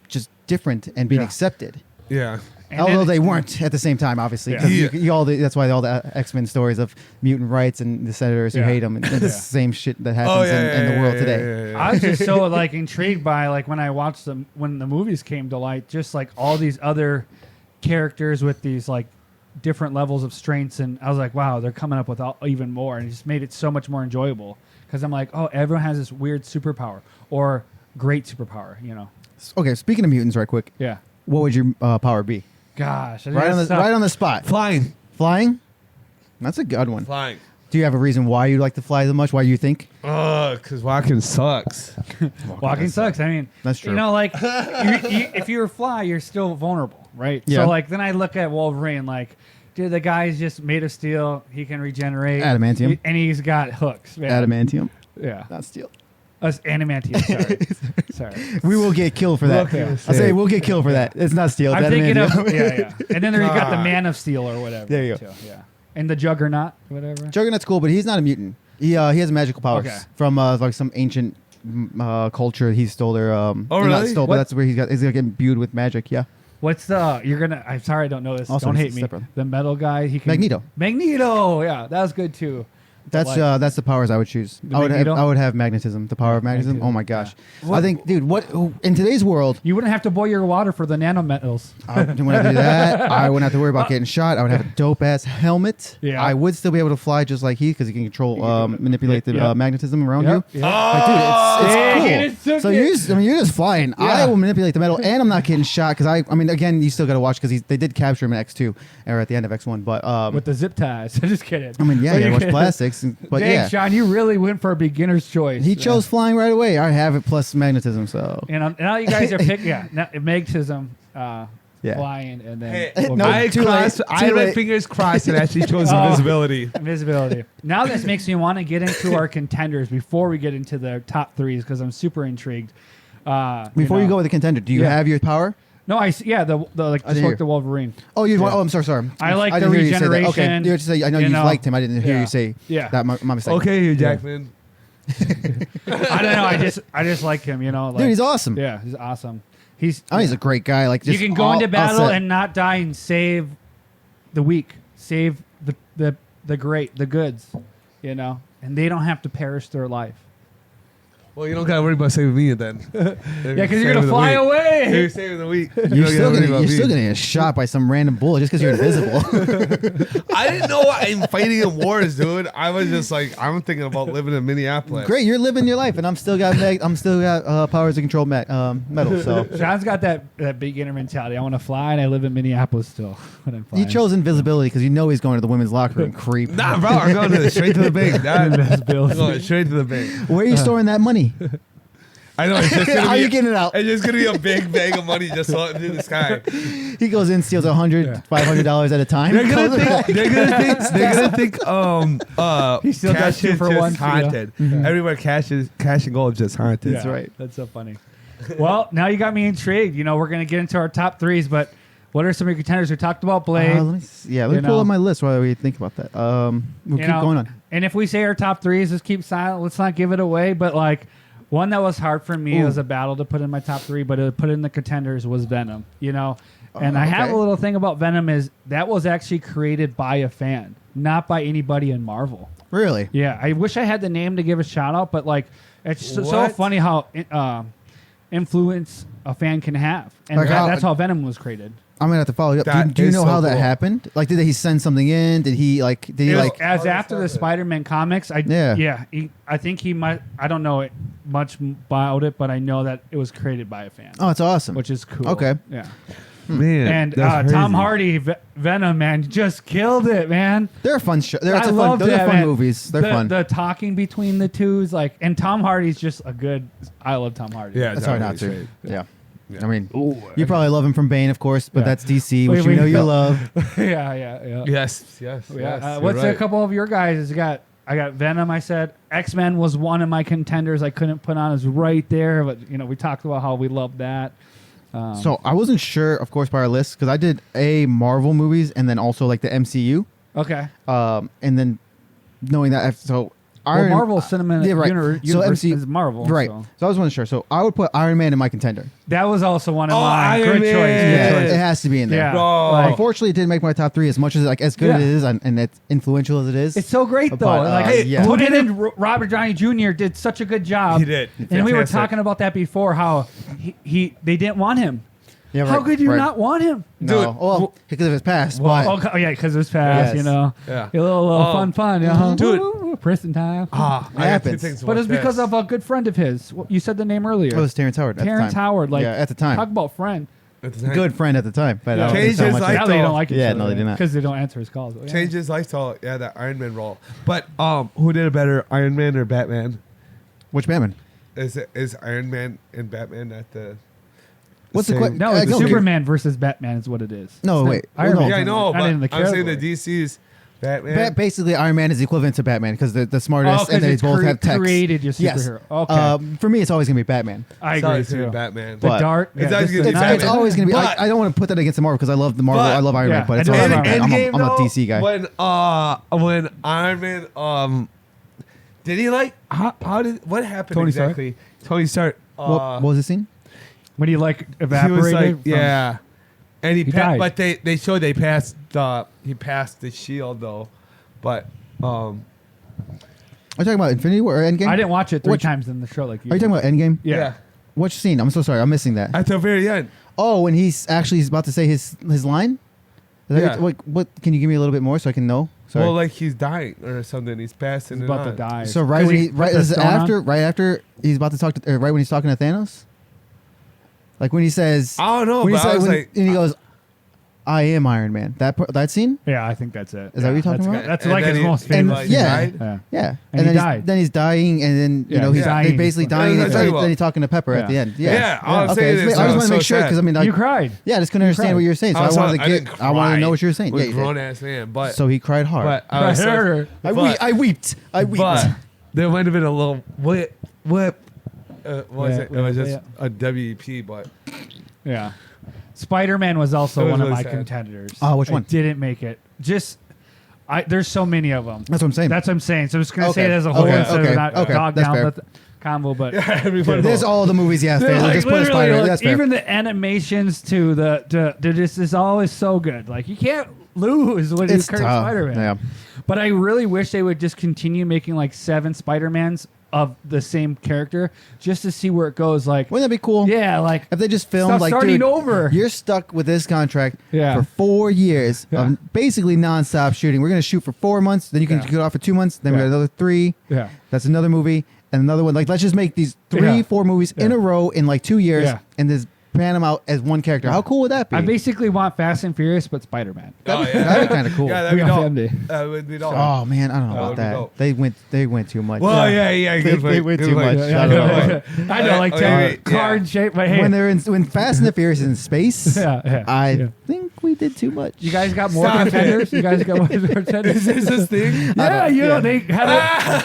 just different and being Yeah. accepted. Yeah. And Although then- they weren't at the same time, obviously. 'cause Yeah. that's why all the X-Men stories of mutant rights and the senators who Yeah. hate them and the Yeah. same shit that happens in the world today. I was just so like intrigued by like when I watched them when the movies came to light, just like all these other characters with these like different levels of strengths, and I was like, wow, they're coming up with even more, and it just made it so much more enjoyable because I'm like, oh, everyone has this weird superpower or great superpower, Okay, speaking of mutants, right quick, Yeah. what would your power be? Gosh, I think Right that's tough. on the spot. Flying. Flying. That's a good one. Flying. Do you have a reason why you like to fly so much? Why you think? Because walking sucks. Walking sucks. I mean, That's true. like if you're a fly, you're still vulnerable, right? Yeah. So like then I look at Wolverine, like, dude, the guy's just made of steel. He can regenerate. Adamantium. And he's got hooks. Man. Adamantium, Yeah. not steel. Us adamantium. Sorry. We will get killed for that. Okay. I'll say we'll get killed for that. It's not steel. I'm It's thinking of adamantium. yeah. And then there you got the God. Man of Steel or whatever. There you go. Too. Yeah. And the Juggernaut, whatever. Juggernaut's cool, but he's not a mutant. He has magical powers Okay. from like some ancient culture. He stole their. Oh, Not really? stole, but What? that's where he's gonna get imbued with magic. Yeah. What's I'm sorry I don't know this. Also, don't he's hate a me. stepbrother. The metal guy. He can Magneto. Magneto. Yeah, that was good too. That's Like- that's the powers I would choose. The I would have Magneto? magnetism. The power of magnetism. Magnetism, Oh my gosh! yeah. I think, dude, what in today's world, You wouldn't have to boil your water for the nanometals. I wouldn't have to do that. I wouldn't have to worry about getting shot. I would have a dope ass helmet. Yeah. I would still be able to fly just like he because he can control, manipulate the Yep. magnetism around Yep, you. yep. Like, dude, it's Dang cool. it, it's so So good. you're just flying. Yeah. I will manipulate the metal, and I'm not getting shot because I mean, again, you still got to watch because they did capture him in X2 or at the end of X1. But With the zip ties. Just kidding. I mean, yeah, But you you watch can- plastics. comics. But Dang, yeah, Shawn, you really went for a beginner's choice. he chose flying right away. I have it plus magnetism, so And now you guys are picking, magnetism, Yeah. flying, and then Hey, we'll no, go- I too late. I Too had my late. fingers crossed and actually chose Oh. invisibility. Invisibility. Now this makes me want to get into our contenders before we get into the top threes because I'm super intrigued. before you go with the contender, do you Yeah. have your power? No, the like I didn't just hear. like the Wolverine. Oh, you Yeah. want? Oh, I'm sorry. I like the didn't hear you say that. Okay, regeneration, you were just say, I know you you know. liked him. I didn't hear Yeah. you say Yeah. that. My mistake. Okay, Hugh Jackman. I don't know. I just like him. You know, like, Dude, he's awesome. yeah, he's awesome. He's He's a great guy. Like you just can go all- into all battle set. and not die and save the weak, save the great, the goods, you know, and they don't have to perish their life. Well, you don't gotta worry about saving me then. Yeah, because you're gonna fly You're away. saving the week. You're still gonna get shot by some random bullet just because you're invisible. I didn't know I'm fighting in wars, dude. I was just like, I'm thinking about living in Minneapolis. Great, you're living your life, and I'm still got powers to control metal. So Shawn's got that beginner mentality. I want to fly, and I live in Minneapolis still. When I'm he flying. chose invisibility because you know he's going to the women's locker room. Creep. Nah, bro, I'm going straight to the bank. I'm Invisibility. going straight to the bank. Where are you storing that money? I know. It's just gonna How be, you getting it out? It's just gonna be a big bag of money just floating through the sky. He goes in, steals $100, $500 at a time. They're gonna think. He still does cash two is for just one, haunted. Everywhere cash and gold is just haunted. That's right. That's so funny. Well, now you got me intrigued. You know, we're gonna get into our top threes, but what are some of your contenders? We talked about Blade. Let me You pull know. up my list while we think about that. We'll You keep know, going on. And if we say our top threes, just keep silent. Let's not give it away. But like one that was hard for me, it was a battle to put in my top three, but to put in the contenders was Venom. You know, and I have okay. a little thing about Venom is that was actually created by a fan, not by anybody in Marvel. Really? Yeah, I wish I had the name to give a shout out, but like it's so What? funny how influence a fan can have, and Like how- that's how Venom was created. I'm gonna have to follow you up. That Do you is know so how that cool. happened? Like, did he send something in? Did he like? It was like? as Oh, after the that's Spider-Man comics. I think he might. I don't know much about it, but I know that it was created by a fan, Oh, it's awesome. which is cool. Okay. yeah. Man, And that's Tom crazy. Hardy, Venom, man, just killed it, man. They're a fun show. Those I are love fun that, fun man. movies. They're fun. The talking between the two is like, and Tom Hardy's just a good. I love Tom Hardy. Yeah, That's hard not Tom to. Hardy's Yeah. Yeah. I mean, you probably love him from Bane, of course, but Yeah. that's DC, which Wait, you know wait, you no. love. yeah. Yes. Yeah. Yes, What's you're right. a couple of your guys? I got Venom. I said X-Men was one of my contenders. I couldn't put on. Is right there, but you know we talked about how we love that. So I wasn't sure, of course, by our list because I did Marvel movies and then also like the MCU, Okay. and then knowing that so Well, Marvel Cinematic Universe is Marvel. right? So. So I was wasn't sure. So I would put Iron Man in my contender. That was also one of Oh, mine. Iron Good choice. Man. Good It choice. has to be in there. Yeah. Oh. Like, Unfortunately, it didn't make my top three as much as as good as it is and as influential as it is. it's so great though. But, like, hey, yeah. put it in. Robert Downey Jr. did such a good job. He did. And we were Fantastic. talking about that before. How they didn't want him. Yeah, How right, could you right. not want him? No, Dude, well, because of his past. but Oh yeah, because it was fast. Yes. You know. Yeah. A little fun. Yeah. Dude. Woo, prison time. I got two happens. things to But watch it's because this. of a good friend of his. You said the name earlier. it was Terrence Howard. At Terrence the time. Howard. Like yeah, at the time, talk about friend. At the time. good friend at the time. But I don't think Change so his much life. Now they don't like each Yeah, other. no, they do not. Because they don't answer his calls. Yeah. Change his lifestyle. Yeah, that Iron Man role. But who did it better, Iron Man or Batman? Which Batman? Is Iron Man and Batman at the? What's the same- question? No, it's Superman versus Batman is what it is. No, It's wait. Iron Well, Man. no. Yeah, I know, Not in the but I'm saying the category. DC's Batman. Basically, Iron Man is the equivalent to Batman because they're the smartest, Oh, and they it's both have tech. created your Yes. superhero. Okay. For me, it's always gonna be Batman. I It's always agree gonna too. be Batman. The But- dark. It's yeah, always just gonna the be night- It's always gonna be. But- I don't want to put that against the Marvel because I love the Marvel. But- I love Iron Yeah, Man, but I it's do always love Iron Iron Man. Man. I'm a DC guy. When Iron Man did he like how did what happened Tony Stark? exactly? Tony Stark. What was the scene? When he like He evaporated. was like, from- yeah, and he died. but they showed he passed the shield though, but Are you talking about Infinity War or Endgame? I didn't watch it three Which- times in the show like you. Are you talking about Endgame? Yeah. Which scene? I'm so sorry. I'm missing that. at the very end. Oh, when he's about to say his line. Is that Yeah. what? Can you give me a little bit more so I can know? Sorry. Well, like he's dying or something. He's passing. He's it about to on. die. so right 'Cause when he he put right the is it stone on? right after he's about to talk to right when he's talking to Thanos. Like when he says. I don't know, When he but I said, was when, like, and he goes, I am Iron Man. That scene? Yeah, I think that's it. Is that what you're talking about? That's And like then his he- most and famous. he yeah. died? Yeah. Yeah. And he died. Then he's dying, and then Yeah, he's he's dying. basically dying, Yeah, and that's then he's talking to Pepper at the end. Yeah. Yeah, all I'm Okay, saying I is just want to make sure because I mean, You cried. yeah, I just couldn't understand cried. what you were saying, so I wanted to didn't I wanted to know cry what you were saying. with Yeah, you grown did. ass man, but So he cried hard. but I was so, I but- wept. But there might have been a little what was Yeah, it? It was just yeah. a WP, but Yeah. Spider-Man was also It was one of really my sad. contenders. Oh, which I one? didn't make it. There's so many of them. That's what I'm saying. That's what I'm saying. So I'm just going to Okay. say it as a whole Okay. instead Okay. of not Okay. dog That's down fair. the combo. But everybody. There's all the movies, yes. they're like Just put a literally, Spider. like, That's fair. even the animations to they're just is always so good. Like you can't lose when you It's curse tough. Spider-Man. Yeah. But I really wish they would just continue making like 7 Spider-Mans of the same character just to see where it goes. Like, Wouldn't that be cool? yeah, like If they just filmed Stop like, starting dude, over. you're stuck with this contract Yeah. for 4 years Yeah. of basically nonstop shooting. We're gonna shoot for 4 months, then you can Yeah. get off for 2 months, then we Yeah. got another 3. yeah. That's another movie and another one. Like, let's just make these 3, Yeah. 4 movies in Yeah. a row in like 2 years, Yeah. and just pan them out as one character. How cool would that be? I basically want Fast and Furious, but Spider-Man. That'd be kind of cool. Yeah, that'd be We got dope. family. That would be dope. Oh man, I don't know That about would be that. dope. They went too much. Well, yeah, They good point, went good too point. much. Yeah, I don't know. I know, like Okay, card shape, but hey, When Fast and the Furious is in space, yeah. I think we did too much. You guys got more Stop it. contenders. You guys got more contenders. Is this thing? Yeah, you know they had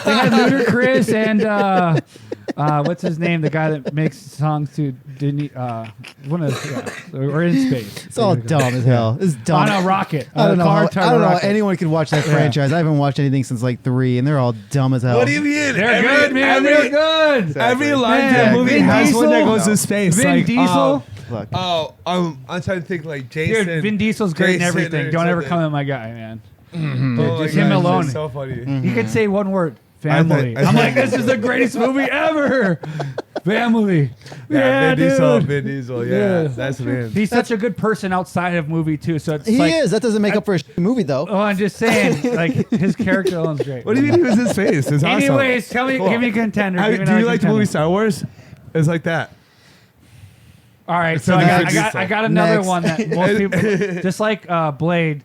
they had Ludacris and what's his name? The guy that makes songs to one of we're in space. It's all dumb as hell. It's dumb. On a rocket. I don't know. Car I turned don't know how rocket. anyone could watch that franchise. I haven't watched anything since like 3, and they're all dumb as hell. What do you mean? They're good, man. They're good. Every line Man, to movie Vin has one that Diesel? goes to space. Vin like, Diesel. Look, I'm trying to think like Jason. Dude, Vin Diesel's great in Jason everything. or Don't ever something. come at my guy, man. Oh my just him gosh, alone. that's so funny. He could say one word. Family. I thought- I'm like, this is the greatest movie ever. Family. Yeah, Vin Diesel, dude. Vin Diesel. Yeah, Yeah. that's man. He's such a good person outside of movie too. So it's he like, is. That doesn't make up for a movie though. oh, I'm just saying, like his character alone's great. What do you mean he was his face? It's awesome. Anyways, tell me, Cool. give me contender. I- Give me do you another like the contender. movie Star Wars? It's like that. All right, It's so another I got another Next. one that most people, just like Blade.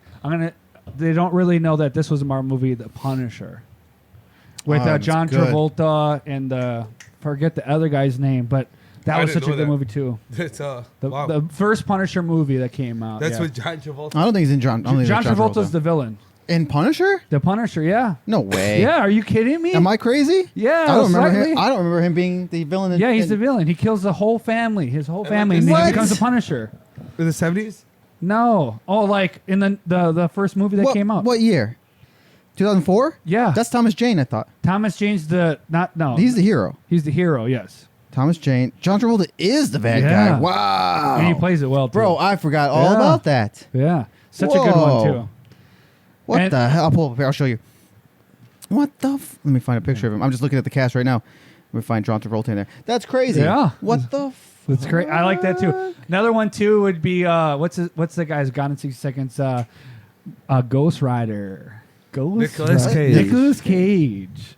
They don't really know that this was a Marvel movie, The Punisher, with Oh, it's John good. Travolta and forget the other guy's name, but that I was didn't such a know good that. movie too. It's The, wow. the first Punisher movie that came out. That's yeah. with John Travolta. I don't think he's in John. I don't think John it's Travolta's the villain. in Punisher. The Punisher, yeah. No way. Yeah, are you kidding me? Am I crazy? Yeah, I don't remember slightly. him. I don't remember him being the villain. Yeah, he's the villain. He kills the whole family, his whole family, and then What? he becomes the Punisher. In the 70s? No. Oh, like in the first movie that came out. What year? 2004. Yeah. That's Thomas Jane. I thought Thomas Jane's he's the hero. He's the hero, yes. Thomas Jane. John Travolta is the bad Yeah. guy. Wow. And he plays it well too. Bro, I forgot all Yeah. about that. Yeah. Such a good one Whoa. too. What And- the hell? I'll pull up a picture. I'll show you. What the? Let me find a picture of him. I'm just looking at the cast right now. Let me find John Travolta in there. That's crazy. Yeah. What the? That's great. I like that too. Another one too would be what's the guy's Gone in 60 Seconds? Ghost Rider. Nicolas Rider. Cage. Nicolas Cage.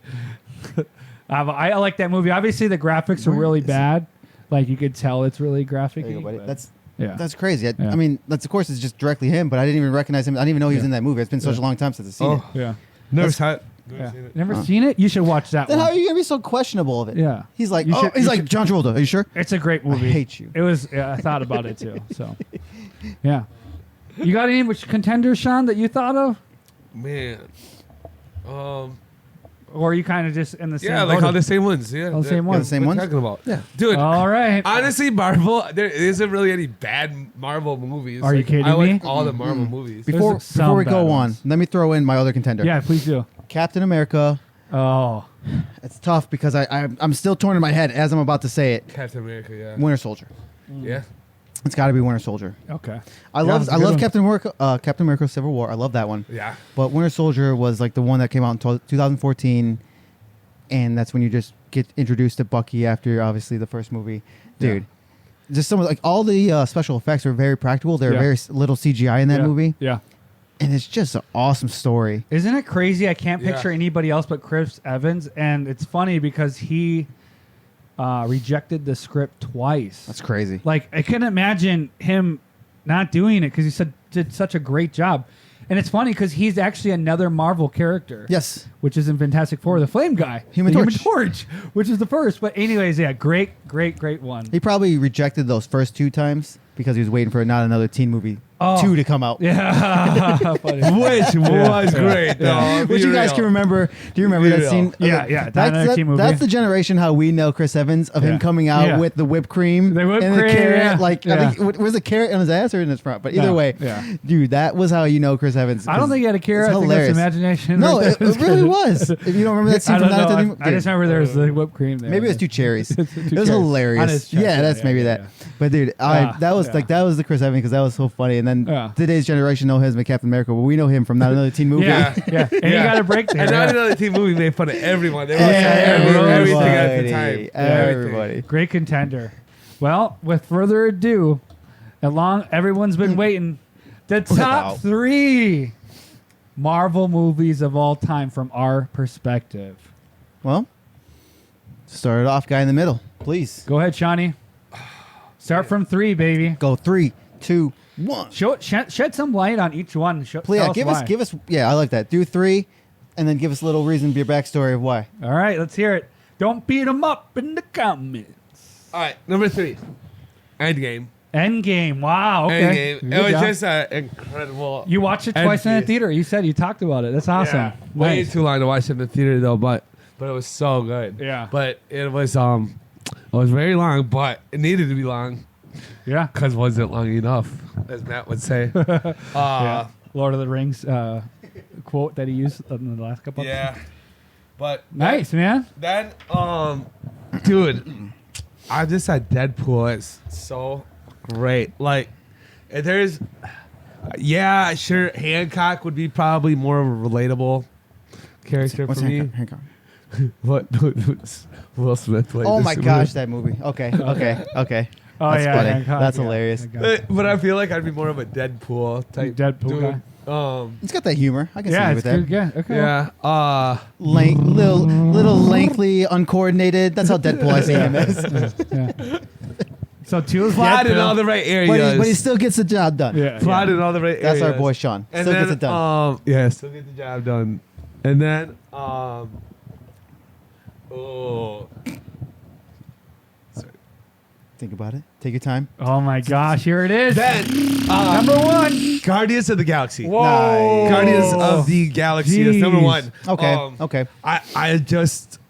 I like that movie. Obviously, the graphics are Where really is it? bad. Like you could tell it's really graphic. There you go, buddy. Yeah. That's crazy. Yeah. I mean, that's of course it's just directly him, but I didn't even recognize him. I didn't even know he was Yeah. in that movie. It's been such Yeah. a long time since I've seen it. Oh, yeah. never That's- saw it. Yeah. Never seen it? You should watch that Then how one. are you gonna be so questionable of it? Yeah. He's like, You oh, should- he's you like should- John Travolta. Are you sure? It's a great movie. I hate you. It was. Yeah, I thought about it too. So, yeah. You got any which contenders, Shawn, that you thought of, Man. or are you kind of just in the same? Yeah, like boat all of- the same ones. Yeah, All the same ones? The same what ones? talking about. Yeah. Dude, All right. honestly, Marvel, there isn't really any bad Marvel movies. Are you Like, kidding I like me? all the Marvel movies. Before some we bad go on, ones. let me throw in my other contender. Yeah, please do. Captain America. Oh, It's tough because I'm still torn in my head as I'm about to say it. Captain America, yeah. Winter Soldier. Yeah. It's got to be Winter Soldier. okay. I Yeah, love it's a good one. Captain America Civil War. I love that one. Yeah. But Winter Soldier was like the one that came out in 2014, and that's when you just get introduced to Bucky after obviously the first movie. Dude, just some of like all the special effects are very practical. There are Yeah. very little CGI in that Yeah. movie, Yeah. and it's just an awesome story. Isn't it crazy? I can't Yeah. picture anybody else but Chris Evans, and it's funny because he rejected the script twice. That's crazy. Like I couldn't imagine him not doing it because he did such a great job. And it's funny because he's actually another Marvel character. Yes. Which is in Fantastic Four, the Flame Guy. Human Torch, which is the first. But anyways, yeah, great one. He probably rejected those first 2 times because he was waiting for not another teen movie 2 to come out. Yeah. Which was great, though. Which you guys can remember. Do you remember that scene? Yeah. That's the generation how we know Chris Evans of him coming out with the whipped cream. The whipped and cream, the carrot. yeah. Like, I think, was it carrot on his ass or in his front? But either way, dude, that was how you know Chris Evans. I don't think he had a carrot. I think that's imagination. No, it really was. If you don't remember that scene from Night at the I just remember there was the whipped cream there. Maybe it was 2 cherries. It was cherries. On hilarious. his chest, Yeah, that's maybe that. But dude, that was the Chris Evans because that was so funny. And then today's generation know him as Captain America, but we know him from not another teen movie. Yeah. And you got a break there. And not another teen movie made fun of everyone. They were everything at the time. Everybody. Great contender. Well, with further ado, everyone's been waiting. The top 3 Marvel movies of all time from our perspective. Well, start it off, guy in the middle, please. Go ahead, Shawnee. Start from 3, baby. Go 3, 2, 1. Shed some light on each one. Please, give us. Yeah, I like that. Do 3, and then give us a little reason, your backstory of why. All right, let's hear it. Don't beat them up in the comments. All right, number 3, Endgame. Endgame. Wow. Okay. Endgame. It was just an incredible. You watched it twice in the theater. You said you talked about it. That's awesome. Yeah. Way too long to watch it in the theater though, but it was so good. Yeah. But it was very long, but it needed to be long. Yeah. Because it wasn't long enough, as Matt would say. Lord of the Rings quote that he used in the last couple. Yeah. But nice, man. Then, dude, I just said Deadpool is so great. Like, there's, sure, Hancock would be probably more of a relatable character for me. Hancock? What? Will Smith played. Oh my gosh, that movie. Okay. Oh That's funny. Hancock, That's hilarious. But I feel like I'd be more of a Deadpool type. Deadpool dude. guy. It's got that humor. I can see you with that. Good. Yeah. Okay. Yeah. Little lengthy, uncoordinated. That's how Deadpool I see him as. Yeah. So 2 is Plot in all the right areas. But he still gets the job done. Yeah. Plot in all the right areas. That's our boy Shawn. And Still then, gets it done. Still get the job done. And then, Think about it. Take your time. Oh my gosh, here it is. Then, number 1. Guardians of the Galaxy. Whoa. Nice. Guardians of the Galaxy is number 1. Okay. I just,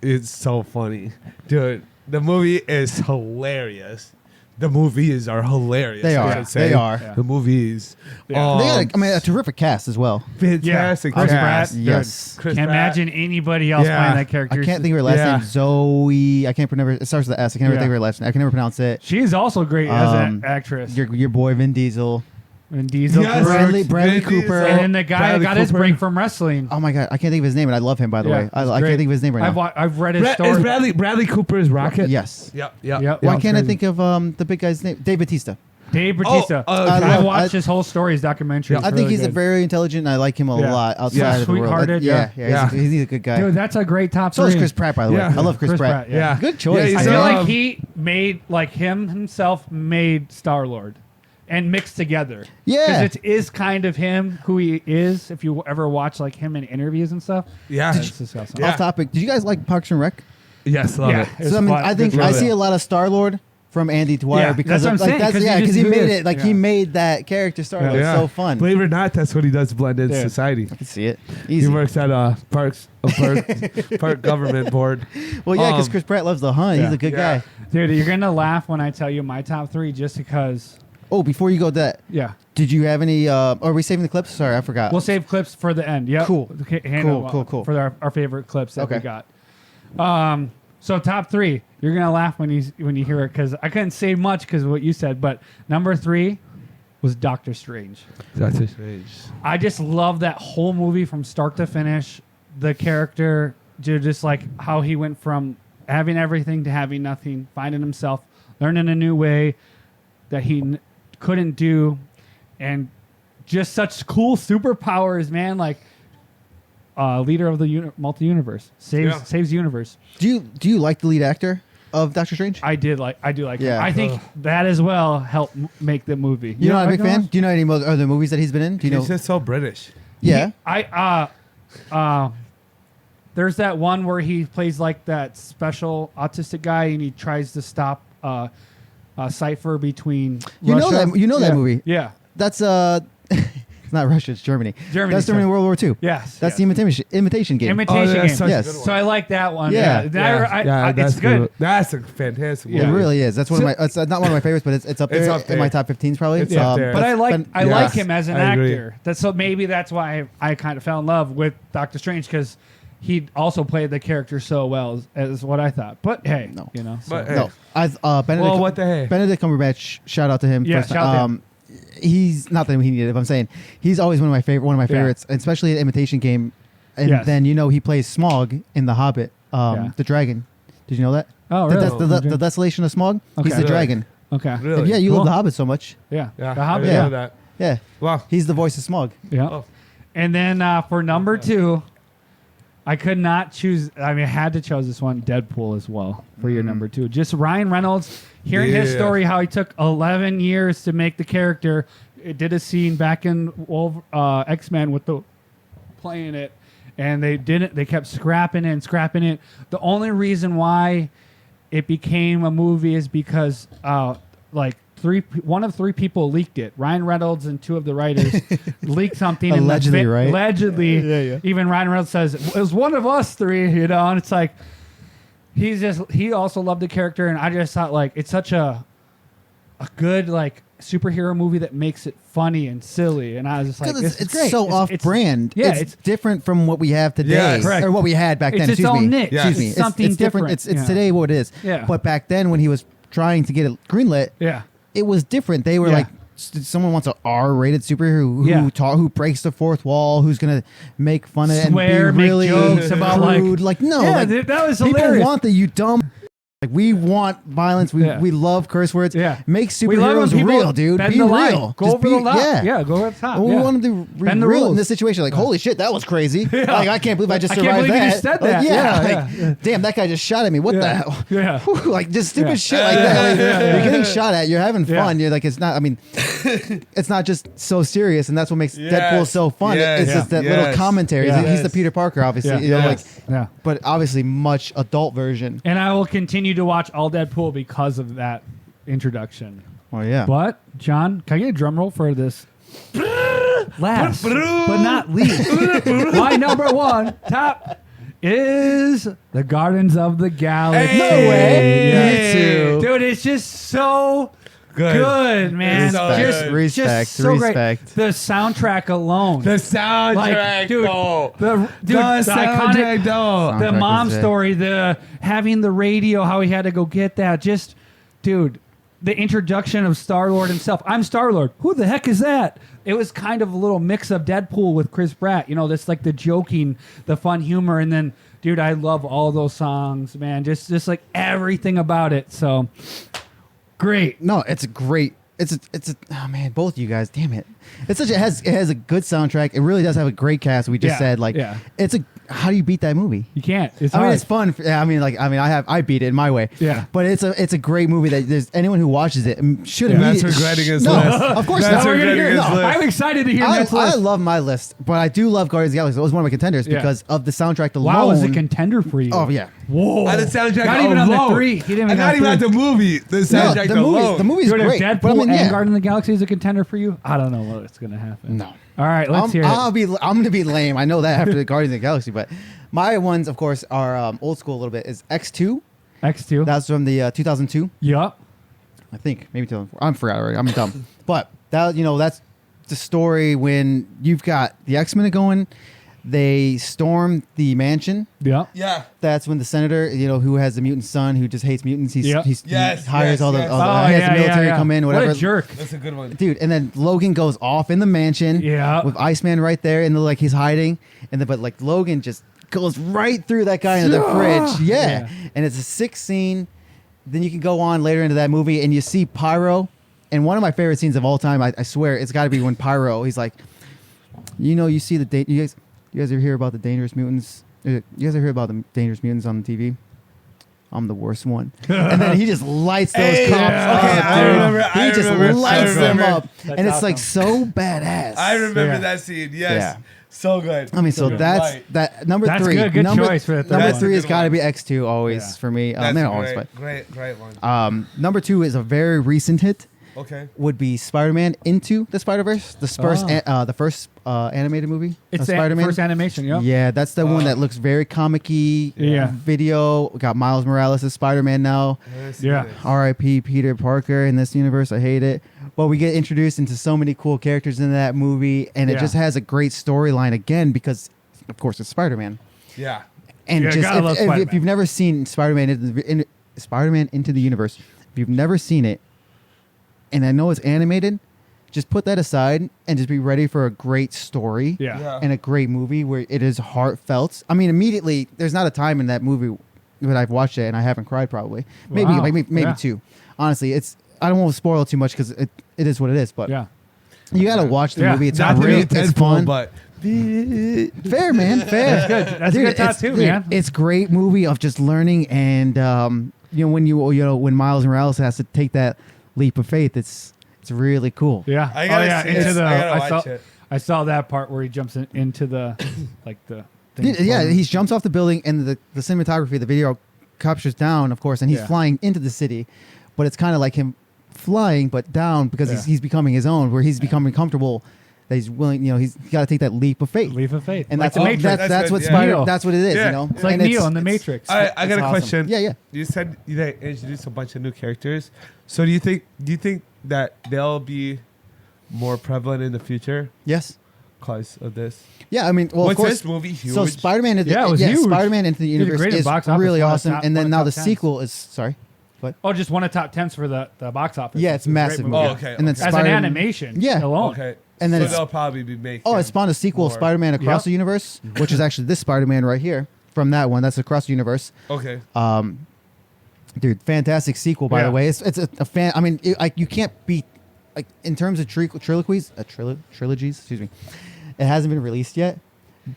it's so funny. Dude, the movie is hilarious. The movies are hilarious. They are. I should say. They are. The movies. Yeah. They got a terrific cast as well. Fantastic Chris cast. Pratt. Yes. Chris Can't Pratt. imagine anybody else Yeah. playing that character. I can't think of her last Yeah. name. Zoe. I can't remember. It starts with the S. I can't remember think of her last name. I can never pronounce it. She's also great as an actress. Your boy Vin Diesel. And Diesel. Yes. Groot. Bradley Vin Diesel. Cooper. And then the guy Bradley got his Cooper. break from wrestling. Oh my god, I can't think of his name, and I love him by the way. I can't think of his name right now. I've read his story. Is Bradley Cooper's Rocket? Yes. Yep. Yep. Why Yeah, can't I crazy. think of the big guy's name? Dave Bautista. Dave Bautista. I I watched his whole story, his documentary. I think he's a very intelligent, and I like him a lot outside of the world. Sweethearted, He's a good guy. Dude, that's a great top So 3. is Chris Pratt, by the way. Yeah. I love Chris Pratt. Yeah. Good choice. Yeah, I he's feel like he made, himself made Star-Lord and mixed together. Yeah. Because it is kind of him, who he is, if you ever watch, him in interviews and stuff. Yeah. It's just awesome. Yeah. Off topic. Did you guys like Parks and Rec? Yes, love it. It's So fun. I think Good I love see it. a lot of Star-Lord from Andy Dwyer Yeah, because that's what I'm saying, 'cause he because just he do made this. it he made that character Star-Lord so fun. Believe it or not, that's what he does to blend in Yeah. society. I can see it. He Easy. works at a park government board. Well, yeah, because Chris Pratt loves the hunt. He's a good guy. Dude, you're going to laugh when I tell you my top 3 just because, Oh, before you go to that, yeah. did you have any? Are we saving the clips? Sorry, I forgot. We'll save clips for the end. Yep. Cool. Okay, Cool. For our favorite clips that we Okay. got. So top 3, you're gonna laugh when you hear it because I couldn't say much because of what you said. But number 3 was Doctor Strange. That's strange. I just love that whole movie from start to finish. The character, dude, just how he went from having everything to having nothing, finding himself, learning a new way that he couldn't do, and just such cool superpowers, man. Leader of the multi-universe saves the universe. Do you like the lead actor of Doctor Strange? I do like Yeah. him. I think that as well helped make the movie. You're not a big fan? Nicholas? Do you know any other movies that he's been in? Do you know? He's just so British. Yeah. There's that one where he plays like that special autistic guy, and he tries to stop a cipher between. You know Russia. that. You know that movie. Yeah. That's it's not Russia. It's Germany. Germany, That's during sorry. World War II. Yes. That's yes. the imitation game. Imitation that's game. such a Yes. good one. So I like that one. Yeah. that's it's good. That's a fantastic It movie. really is. That's one of my. It's not one of my favorites, but it's up there, It's up in my there. top 15s probably. It's up there. But I like that's I been- like Yes, him as an I agree. actor. That's so maybe that's why I kind of fell in love with Doctor Strange, because he also played the character so well as what I thought. But hey, No. you know. But, so- No, I Benedict. Well, what the hey? Benedict Cumberbatch. Shout out to him. Yeah, first shout out to him. He's not that he needed it. But I'm saying he's always one of my favorites, especially in Imitation Game. And Yes. then he plays Smaug in The Hobbit, the dragon. Did you know that? Oh, The, really? the Desolation of Smaug. Okay. He's the Really? dragon. Okay. Really? And yeah, you Cool. love The Hobbit so much. Yeah. Yeah, The I Hobbit. didn't Yeah. know that. Yeah, Wow. he's the voice of Smaug. Yeah. Oh. And then for number 2, I could not choose. I mean, I had to choose this one, Deadpool, as well for your number 2. Just Ryan Reynolds, hearing his Yeah. story, how he took 11 years to make the character. It did a scene back in X-Men with the playing it, and they didn't. They kept scrapping it and scrapping it. The only reason why it became a movie is because one of 3 people leaked it. Ryan Reynolds and 2 of the writers leaked something. Allegedly, and right? Allegedly. Yeah. Even Ryan Reynolds says it was one of us 3, and it's like he also loved the character, and I just thought it's such a good superhero movie that makes it funny and silly, and I was just like, Because this it's is great. so off-brand. Yeah, it's different from what we have today, Yes. Correct. or what we had back It's then. its Excuse own me. niche. Yes. Excuse me. It's something it's different. different. It's Yeah. today what it is. Yeah. But back then, when he was trying to get it greenlit, yeah. it was different. They were Yeah. like, someone wants an R-rated superhero Yeah. who breaks the fourth wall, who's gonna make fun of it Swear, and be make really jokes about, crude. No, Yeah, like, dude, that was people hilarious. want that. You dumb. We want violence. Yeah. We love curse words. Yeah. Make We love when superheroes people real, dude. bend Be the real. line. Go Just over the top. Yeah. Go over the top. Well, yeah. we want them to be Bend the real in rules. this situation. Like, holy shit, that was crazy. Yeah. Like, I can't believe I just I can't survived believe you that. just said Like, that. yeah, Yeah, damn, that guy just shot at me. What the Yeah. hell? Yeah. Like, just stupid Yeah. shit like that. Like, you're getting shot at. You're having Yeah. fun. You're like, it's not. I mean, it's not just so serious, and that's what makes Yes. Deadpool so fun. Yes. It's just that Yes. little commentary. Yeah. He's the Peter Parker, obviously. Yeah. You know, like, Yes. Yeah. but obviously much adult version. And I will continue to watch all Deadpool because of that introduction. Well, yeah. But John, can I get a drum roll for this? Last but not least, my number 1 top is the Gardens of the Galaxy. Hey! No way. Yeah. Me too. Dude, it's just so good, man. Respect. Just Respect. so Respect. great. The soundtrack alone. The soundtrack, Like, dude, though. the soundtrack, iconic, though. the Soundtrack mom is it. story, the having the radio, how he had to go get that. Just, dude, the introduction of Star-Lord himself. I'm Star-Lord. Who the heck is that? It was kind of a little mix of Deadpool with Chris Pratt. That's like the joking, the fun humor, and then, dude, I love all those songs, man. Just like everything about it. So great. No, it's a great. It's a. Oh man, both of you guys. Damn it! It's such. It has a good soundtrack. It really does have a great cast. We just Yeah, said like. yeah. It's a. How do you beat that movie? You can't. It's I mean, hard. it's fun. I beat it in my way. Yeah. But it's a great movie that there's anyone who watches it should Yeah, that's immediately. regretting his no, list. of course That's not. We're gonna regretting hear- his no, list. I'm excited to hear I Matt's list. love my list, but I do love Guardians of the Galaxy. It was one of my contenders Yeah. because of the soundtrack alone. Wow, is a contender for you. Oh yeah. Whoa. On the soundtrack Not even on the alone. 3. He didn't even And have not even at 3. the movie. The No, soundtrack alone. the movie's Dude, if great. Deadpool but I mean, and yeah. Guardians of the Galaxy is a contender for you, I don't know what's going to happen. No. All right, let's hear it. I'm gonna be lame. I know that after the Guardians of the Galaxy, but my ones, of course, are old school a little bit. Is X2? X2. That's from the 2002. Yup. I think maybe 2004. I'm forgot already. I'm dumb. But that's the story when you've got the X-Men going. They storm the mansion. Yup. Yeah. That's when the senator, who has the mutant son, who just hates mutants. Yeah. He Yes, hires yes, all the, yes. all the Oh, he has yeah, the military yeah. come in, whatever. What a jerk. That's a good one. Dude, and then Logan goes off in the mansion. Yeah. With Iceman right there, and like he's hiding, but Logan just goes right through that guy into the fridge. Yeah. And it's a sick scene. Then you can go on later into that movie, and you see Pyro. And one of my favorite scenes of all time, I swear, it's got to be when Pyro. He's like, you see you guys ever hear about the dangerous mutants? You guys ever hear about the dangerous mutants on the TV? I'm the worst one. And then he just lights those Hey, cops yeah. up. Okay, I dude. remember- He I just remember- lights I them remember. up. That's And it's like awesome. so badass. I remember Yeah. that scene. Yes. Yeah. So good. I mean, so good. that's Right. that number That's 3. good. Good number, choice for the third Number one. 3 has Good got to one. be X2 always Yeah. for me. That's Not always, great one. but number 2 is a very recent hit. Okay. Would be Spider-Man Into the Spider-Verse, the first animated movie It's of the Spider-Man. first animation. Yep. Yeah, that's the one that looks very comic-y. Yeah. Video. We got Miles Morales as Spider-Man now. Yeah. R.I.P. Peter Parker in this universe. I hate it. But we get introduced into so many cool characters in that movie, and it Yeah. just has a great storyline again because, of course, it's Spider-Man. Yeah. And Yeah, just gotta love if Spider-Man. you've never seen Spider-Man Into the Universe, if you've never seen it, and I know it's animated, just put that aside and just be ready for a great story Yeah. Yeah. and a great movie where it is heartfelt. I mean, immediately, there's not a time in that movie when I've watched it and I haven't cried. Probably, maybe, Wow. maybe Yeah. 2. Honestly, I don't want to spoil it too much because it is what it is. But Yeah. you got to watch the Yeah. movie. It's Not to be great. It's Deadpool, fun. but Fair, man. Fair. Good. That's a Dude, good tattoo, dude, man. It's great movie of just learning and when Miles Morales has to take that leap of faith, it's really cool. Yeah. I gotta see Into it. the. I gotta I saw. watch it. I saw that part where he jumps into the, like the. thing Yeah, floating. he jumps off the building and the cinematography, the video captures down, of course, and he's Yeah. flying into the city, but it's kind of like him flying but down because Yeah. he's becoming his own, where he's becoming comfortable. That he's willing, he's got to take that leap of faith. Leap of faith. And like that's the Matrix. That's that's good, what yeah. Spider. Neo. That's what it is. Yeah. It's like And Neo in the it's- Matrix. I got it's a awesome. question. Yeah. You said they introduced a bunch of new characters. So do you think that they'll be more prevalent in the future Yes. because of this? Yeah, I mean, well, What's of course. this movie huge? So Spider-Man, Yeah, it was huge. Spider-Man Into the Did Universe great in is box office, really one of awesome, top- and one then of now top the 10s. sequel is sorry. Oh, just one of top 10s for the box office. Yeah, it's a great massive. movie. movie. Oh, okay, And then okay. As an Spider- animation. Yeah. Alone. Okay. And then so it's- they'll probably be making. Oh, it spawned a sequel of more. Spider-Man Across Yep. the Universe, which is actually this Spider-Man right here from that one. That's Across the Universe. Okay. Dude, fantastic sequel, by Yeah. the way. It's a fan. I mean, you can't beat, like, in terms of trilogies, excuse me. It hasn't been released yet,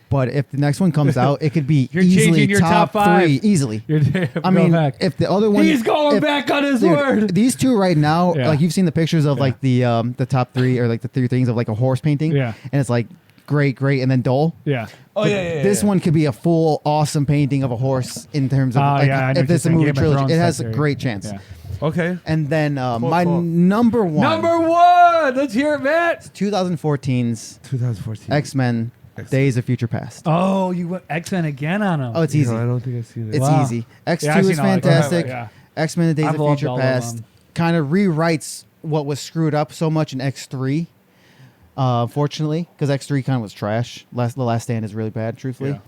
but if the next one comes out, it could be You're easily changing your top 3 5. easily. I I mean, back. if the other one, He's going if- back on his dude, word. These two right now, Yeah. like you've seen the pictures of Yeah. like the top 3 or like the 3 things of like a horse painting, Yeah. and it's like great, and then dull. Yeah. Oh yeah. This one could be a full awesome painting of a horse in terms of Oh, like, yeah, I know if what this is a you're movie saying. Game of trilogy. Thrones It has type a theory. great chance. Yeah. Okay. And then my cool. number one, Number 1. Let's hear it, Matt. 2014's 2014. X-Men X-Men. Days of Future Past. Oh, you went X-Men again on him. Oh, it's easy. No, I don't think I've seen it. It's Wow. easy. X2 Yeah, I've is seen all of it. fantastic. Yeah. X-Men Days I've of loved Future all of Past them. kind of rewrites what was screwed up so much in X3. Fortunately, because X3 kind of was trash. The Last Stand is really bad, truthfully.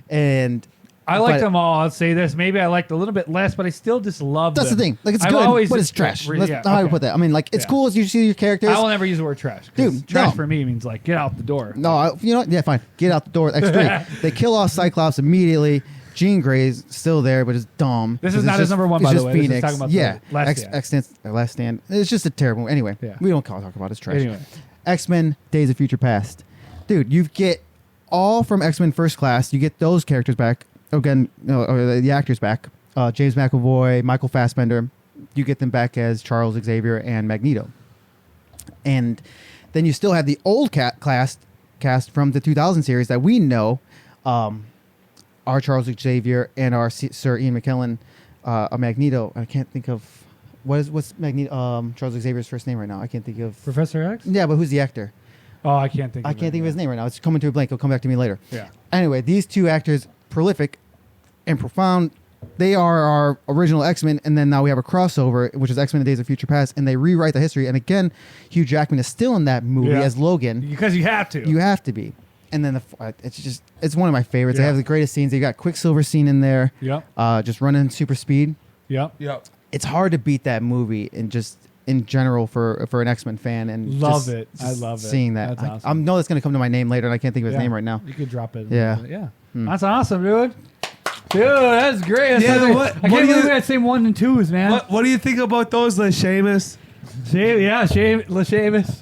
And I liked but- them all. I'll say this. Maybe I liked a little bit less, but I still just love That's them. the thing. Like, it's I've good, always but it's just- trash. yeah, That's how I okay. put that. I mean, like, it's Yeah. cool as you see your characters. I will never use the word trash. 'Cause Dude, trash no. for me means like get out the door. No, you know what? Yeah, fine. Get out the door. X3. They kill off Cyclops immediately. Jean Grey's still there, but it's dumb. This is 'Cause not it's his number one, it's by the just way. This is Phoenix. talking about yeah, the Last Stand. Last Stand. It's just a terrible. Anyway, Yeah. we don't talk about it. It's trash. Anyway. X-Men: Days of Future Past. Dude, you get all from X-Men First Class. You get those characters back again. Or the actors back. James McAvoy, Michael Fassbender. You get them back as Charles Xavier and Magneto. And then you still have the old cast from the 2000 series that we know are Charles Xavier and our Sir Ian McKellen, a Magneto. I can't think of what's Magneto. Charles Xavier's first name right now. I can't think of. Professor X? Yeah, but who's the actor? Oh, I can't think. I can't think of his name right now. It's coming to a blank. It'll come back to me later. Yeah. Anyway, these two actors, prolific and profound. They are our original X-Men, and then now we have a crossover, which is X-Men: Days of Future Past, and they rewrite the history. And again, Hugh Jackman is still in that movie Yeah. as Logan. Because you have to. You have to be. And then it's one of my favorites. They Yeah. have the greatest scenes. They got Quicksilver scene in there, Yep. just running super speed. Yep. Yep. It's hard to beat that movie, and just in general for an X-Men fan. And Love just- it. I just love it. seeing that. That's awesome. I know that's going to come to my name later, and I can't think of his Yeah. name right now. You could drop it. Yeah. Yeah. Hmm. That's awesome, dude. Dude, that's great. That's Yeah, so great. what- I what can't do believe you- we had same 1 and 2s, man. What do you think about those, Seamus? Seamus. Yeah, LeSeamus.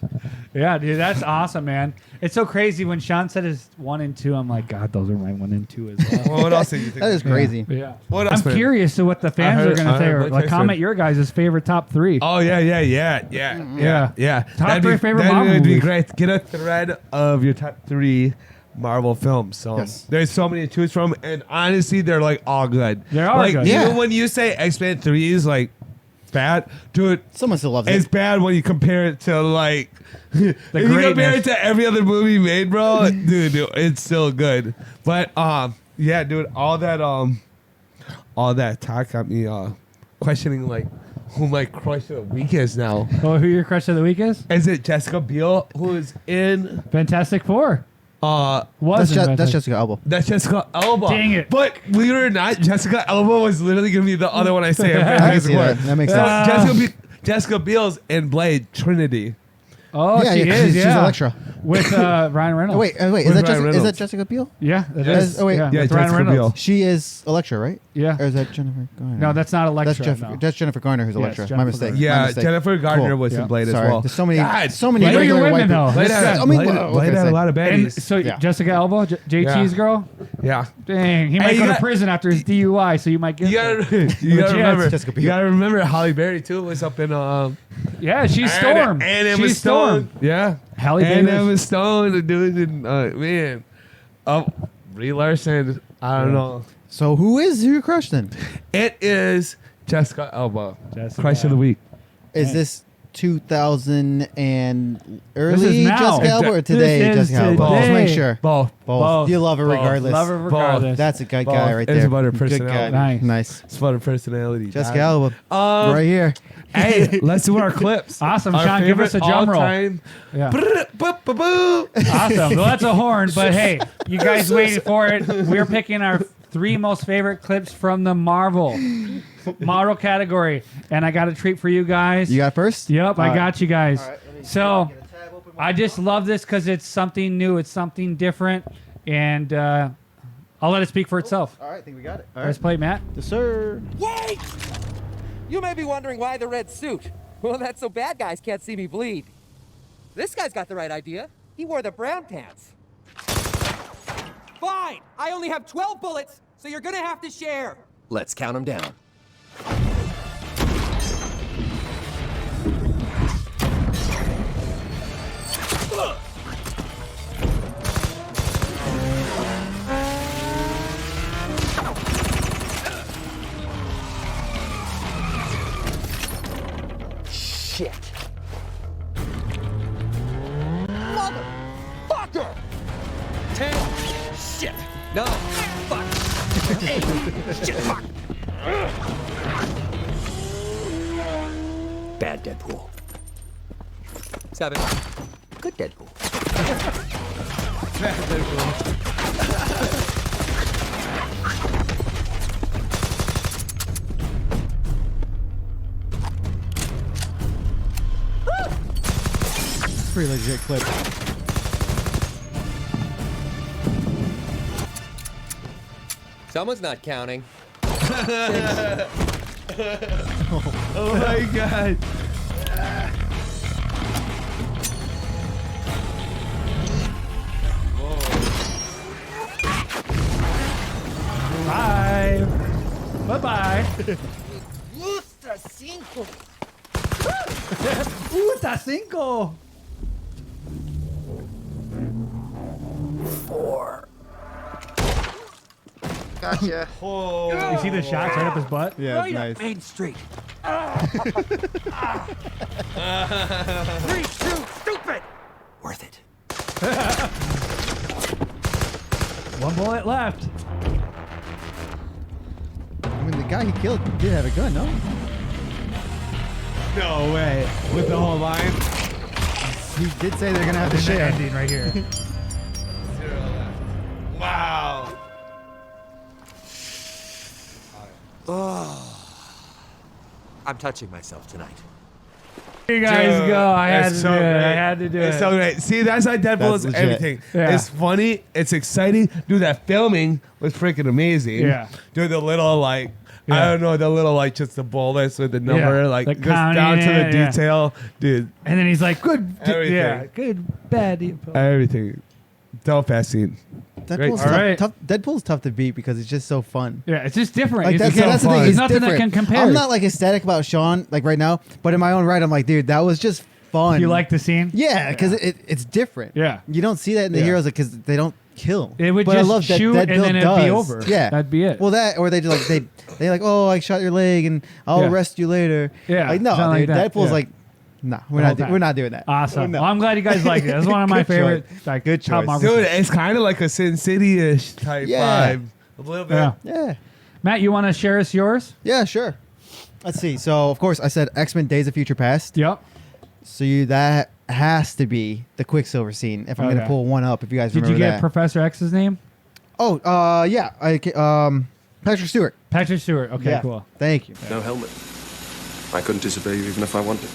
Yeah, dude, that's awesome, man. It's so crazy when Shawn said his 1 and 2. I'm like, God, those are my 1 and 2 as well. Well, what else did you think? That is crazy. Yeah. What else, I'm man? curious to what the fans heard- are going to I say. heard Or what like, they comment said. your guys' favorite top 3. Oh yeah. Top That'd 3 be- favorite that Marvel would be movies. great. Get a thread of your top 3 Marvel films. So Yes. there's so many to choose from, and honestly, they're like all good. They are like, good. Even Yeah. when you say X-Men 3 is like bad, dude, Someone still loves it's it. bad when you compare it to like if you compare greatness. it to every other movie made, bro. dude, it's still good. But yeah, dude, all that talk got me questioning like who my crush of the week is now. Oh, who your crush of the week is? Is it Jessica Biel who is in Fantastic Four. uh Was That's Jessica Alba. that's Jessica Alba. Dang it. But believe it or not, Jessica Alba was literally gonna be the other one I say. I can see that. That makes sense. Jessica Biel's in Blade Trinity. Oh, Yeah, she yeah, is. she's Yeah, Elektra. With Ryan Reynolds. Oh, wait, is With that Ryan Jessica, is that Reynolds. Jessica Biel? Yeah. That Yes. is. Oh, wait. Yeah, Yeah, with Ryan Jessica Reynolds. Biel. She is Elektra, right? Yeah. Or is that Jennifer Garner? No, that's not Elektra. That's Jennifer Garner who's Yes, Elektra. Jennifer My mistake. Garner. My Yeah, mistake. Jennifer Gardner Cool. was Yeah. in Blade Sorry. as well. There's so many, God, so many Blade are regular your white women, people. though. Blade had, I mean, Blade, what can Blade I had say? a lot of And baddies. so Yeah. Jessica Alba, JT's Yeah. girl. Yeah. Dang, he might Hey, go you to got- prison after his DUI, so you might get. You there. gotta, you gotta Legit. remember. Jessica Biel. You gotta remember Halle Berry too was up in Yeah, she's Storm. And Emma She's Stone. Storm. Yeah. Halle and Davis. Emma Stone, the dude, and man, Brie Larson. I don't know. So who is your crush then? It is Jessica Alba. Jessica. Crush of the week. Is this 2000 and early This is now. Jessica Alba or today This is Jessica Alba? today. Just make sure. Both. Both. You love her Both. regardless. Love her regardless. That's a good Both. guy right It's there. about her Good guy. personality. Nice. Nice. It's about her personality. Jessica Alba. Um, right here. Hey, let's do our clips. Awesome, Our Shawn, give us a favorite drum roll. all-time- Yeah. Boo-boo-boo. Awesome. Well, that's a horn, but hey, you guys waited for it. We're picking our 3 most favorite clips from the Marvel category, and I got a treat for you guys. You got first? Yep, I All got you guys. right, let me So get a tab open. I just love this because it's something new, it's something different, and I'll let it speak for itself. All right, I think we got it. All Let's right. play, Matt. Yes, sir. Wait! You may be wondering why the red suit. Well, that's so bad guys can't see me bleed. This guy's got the right idea. He wore the brown pants. Fine! I only have 12 bullets, so you're gonna have to share. Let's count them down. Shit. Motherfucker! 10. Shit. 9. Fuck. 8. Shit. Fuck. Bad Deadpool. 7. Good Deadpool. Pretty legit clip. Someone's not counting. Oh my god. Bye. Bye-bye. Gusta cinco. Puta cinco. 4. Gotcha. You see the shots right up his butt? Yeah, Right it's up nice. Main Street. 3, 2, stupid. Worth it. One bullet left. I mean, the guy he killed did have a gun, no? No way. With the whole line. He did say they're gonna have to The share. ending right here. Wow. I'm touching myself tonight. You guys Dude, go. I had to it's do so it. great. I had to do It's it. so great. See, that's like Deadpool That's is legit. everything. Yeah. It's funny. It's exciting. Dude, that filming was freaking amazing. Yeah. Dude, the little like, I Yeah. don't know, the little like just the bullets with the number, Yeah. like The just counting down to the it, yeah. detail. Dude, And then he's like, good. Everything. Yeah. Good. Bad. Deadpool. everything. Dope ass scene. Deadpool's All right. Deadpool's tough to beat because it's just so fun. Yeah. It's just different. Like It's that's, just that's the so thing. fun. It's There's nothing different. that can compare. I'm not like ecstatic about Shawn like right now, but in my own right, I'm like, dude, that was just fun. You like the scene? Yeah, because it's different. Yeah. You don't see that in the Yeah. heroes because they don't kill. It would but just I love that shoot Dead and Bill then it'd be does. over. Yeah, That'd be it. Well, that or they do like they like, oh, I shot your leg and I'll Yeah. arrest you later. Yeah, like no, something dude, like that. Deadpool's Yeah. like, nah, The whole time. we're not doing that. Awesome. No. Well, I'm glad you guys like it. It's one of my Good favorite. choice. Like, Good top choice. Marvel Dude, scenes. it's kind of like a Sin City-ish type Yeah. vibe. A little bit. Yeah. Yeah, Matt, you want to share us yours? yeah, sure. Let's see. So of course I said X-Men: Days of Future Past. Yep. So that has to be the Quicksilver scene. If I'm Okay. gonna pull one up, if you guys Did remember you get that. Professor X's name? Oh, yeah. Patrick Stewart. Patrick Stewart. Okay, Yeah. cool. Thank you. No helmet. I couldn't disobey you even if I wanted.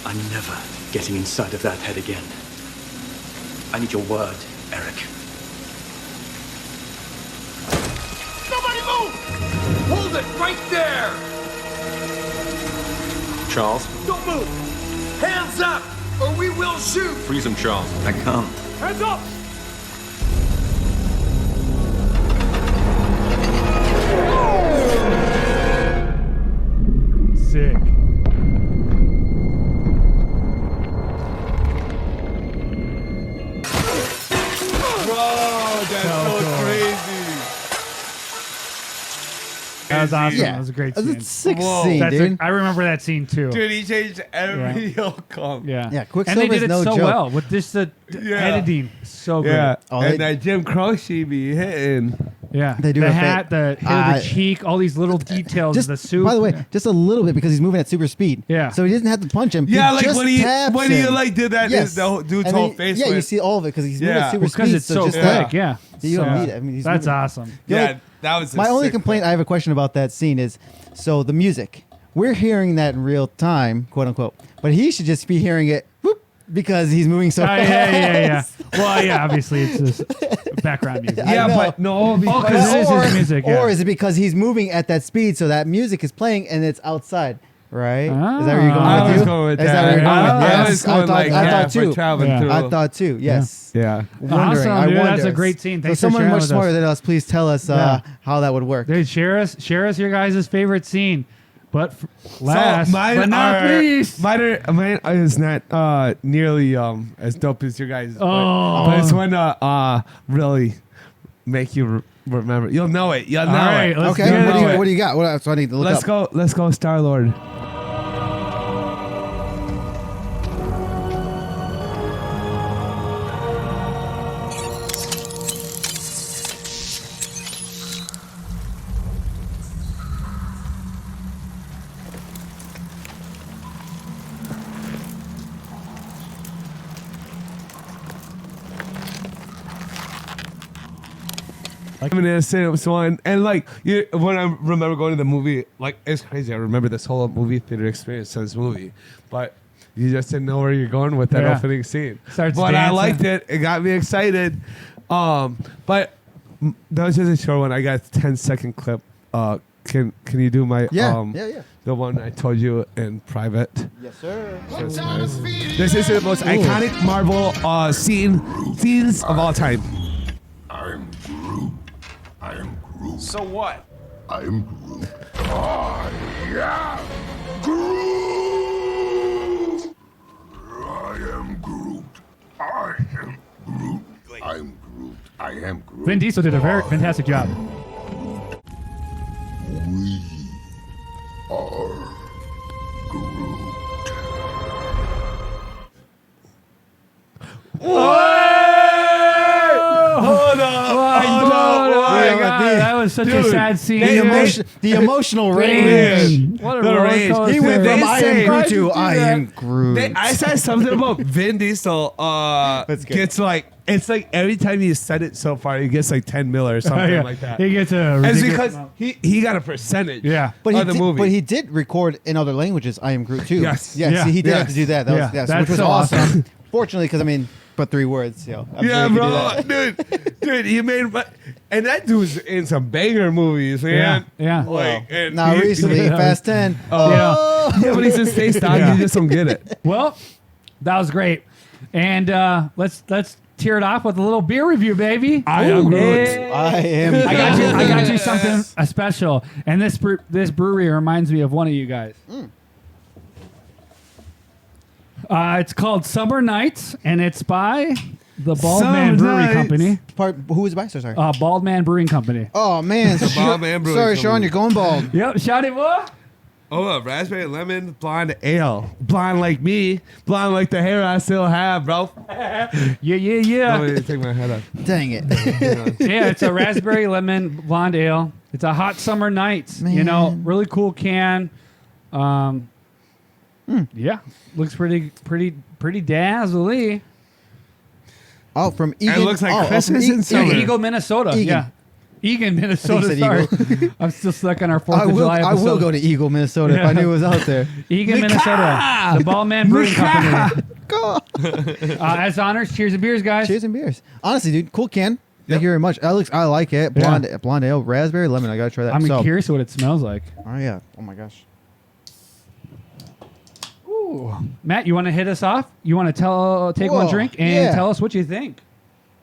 I'm never getting inside of that head again. I need your word, Eric. Nobody move! Hold it right there! Charles? Don't move! Hands up, or we will shoot! Freeze him, Charles. I can't. Hands up! Sick. Bro, that's so cool. crazy. That was awesome. Yeah, That was a great That's scene. a sick Whoa. scene, That's dude. I remember that scene too. Dude, he changed every outcome. Yeah. Yeah, And they Quicksilver's did it no so joke. well with just the Yeah. editing. So good. Yeah. Oh, and they- that Jim Croce be hitting. Yeah. They do the a hat, the hit of the cheek, all these little details Just of the suit. by the way, Yeah. just a little bit because he's moving at super speed. Yeah. So he doesn't have to punch him. Yeah, He like just when he taps him. like did that, Yes. the whole dude's And whole then- face. Yeah, you went- see all of it because he's moving Yeah. at super because speed. it's so just quick. that, Yeah. you don't So- need it. I mean, he's That's moving. awesome. The Yeah, only- that was a My only sick complaint, one. I have a question about that scene is, so the music, we're hearing that in real time, quote unquote, but he should just be hearing it whoop, because he's moving so Oh, fast. yeah. Well, yeah, obviously it's just background music. I Yeah, know. but no, Oh, 'cause because this is music, yeah. Or is it because he's moving at that speed, so that music is playing and it's outside, right? Is that where you're going Ah. with I was you? going with Is that. that where you're going with? I Yes. was going like, I yeah, thought if we're too. traveling Yeah. through. I thought too. Yes. Yeah. Wondering. Awesome, I dude. wonder. That's a great scene. So Thanks for someone sharing much with smarter us. than us, please tell us Yeah. how that would work. Dude, share us your guys' favorite scene. But last, So mine but not are, least. mine is not nearly as dope as your guys. Oh. But it's one to really make you remember. You'll know it. You'll know All right, it. let's Okay, get what do, into you, it. what do you got? What else do I need to look up? Let's go, Star Lord. I'm in this one, and like when I remember going to the movie, like it's crazy. I remember this whole movie theater experience of this movie, but you just didn't know where you're going with that Yeah. opening scene. Starts but I dancing. liked it. It got me excited. But that was just a short one. I got a 10-second clip. Can you do my Yeah, the one I told you in private? Yes, sir. This is the most iconic Marvel scenes of all time. I'm Groot. I am Groot. So what? I am Groot. I am Groot. I am Groot. I am Groot. I'm Groot. I am Groot. Vin Diesel did a very fantastic job. We are Groot. Hold on. my God, that was such a sad scene. The emotional range. What a The roller range. He coaster. went They from I say- am Groot to Why'd you I do am Groot. I said something about Vin Diesel. That's good. Gets like it's like every time you said it so far, he gets like 10 mil or something Yeah. like that. He gets a And it's ridiculous because amount. he got a percentage. Yeah. But of the movie. But he did record in other languges. I am Groot too. Yes. Yeah. Yeah. See, he did have Yes. to do that. That Yeah. was yes, That's which was so awesome. awesome. Fortunately, because I mean, but 3 words. You know, I'm Yeah, sure he could do bro, that. dude, he made, and that dude's in some banger movies, man. Yeah. Like, and Now recently, Yeah. Fast 10. Yeah. yeah, but he's just face down. Yeah. You just don't get it. Well, that was great. And let's tear it off with a little beer review, baby. I am Groot. Hey. I am. I got you something special. And this brewery reminds me of one of you guys. It's called Summer Nights, and it's by the Bald Man Summer Brewing Nights. Company. Who was it by? So sorry. Bald Man Brewing Company. Oh man, Bald Man Brewing sorry, Company. Shawn, you're going bald. Yep, shout it, what? Oh, raspberry lemon blonde ale. Blonde like me. Blonde like the hair I still have, bro. Yeah. Let me take my head off. Dang it. Yeah, it's a raspberry lemon blonde ale. It's a hot summer night. You know, Man. really cool can. Yeah, looks pretty dazzly. Oh, from Egan. It looks like from Christmas in Yeah, summer. Eagle, Minnesota. Egan. Yeah, Egan, Minnesota. said Sorry, Eagle. I'm still stuck on our 4th I of will. July I episode. will go to Eagle, Minnesota, if I knew it was out there. Egan, Minnesota. The Bald Man Brewing Company. Go. As honors, cheers and beers, guys. Cheers and beers. Honestly, dude, cool can. Thank you very much. Alex, I like it. Blonde ale, raspberry, lemon. I gotta try that. I'm So- curious what it smells like. Oh yeah. Oh my gosh. Ooh. Matt, you want to hit us off? You want to take one Whoa, drink and yeah. tell us what you think?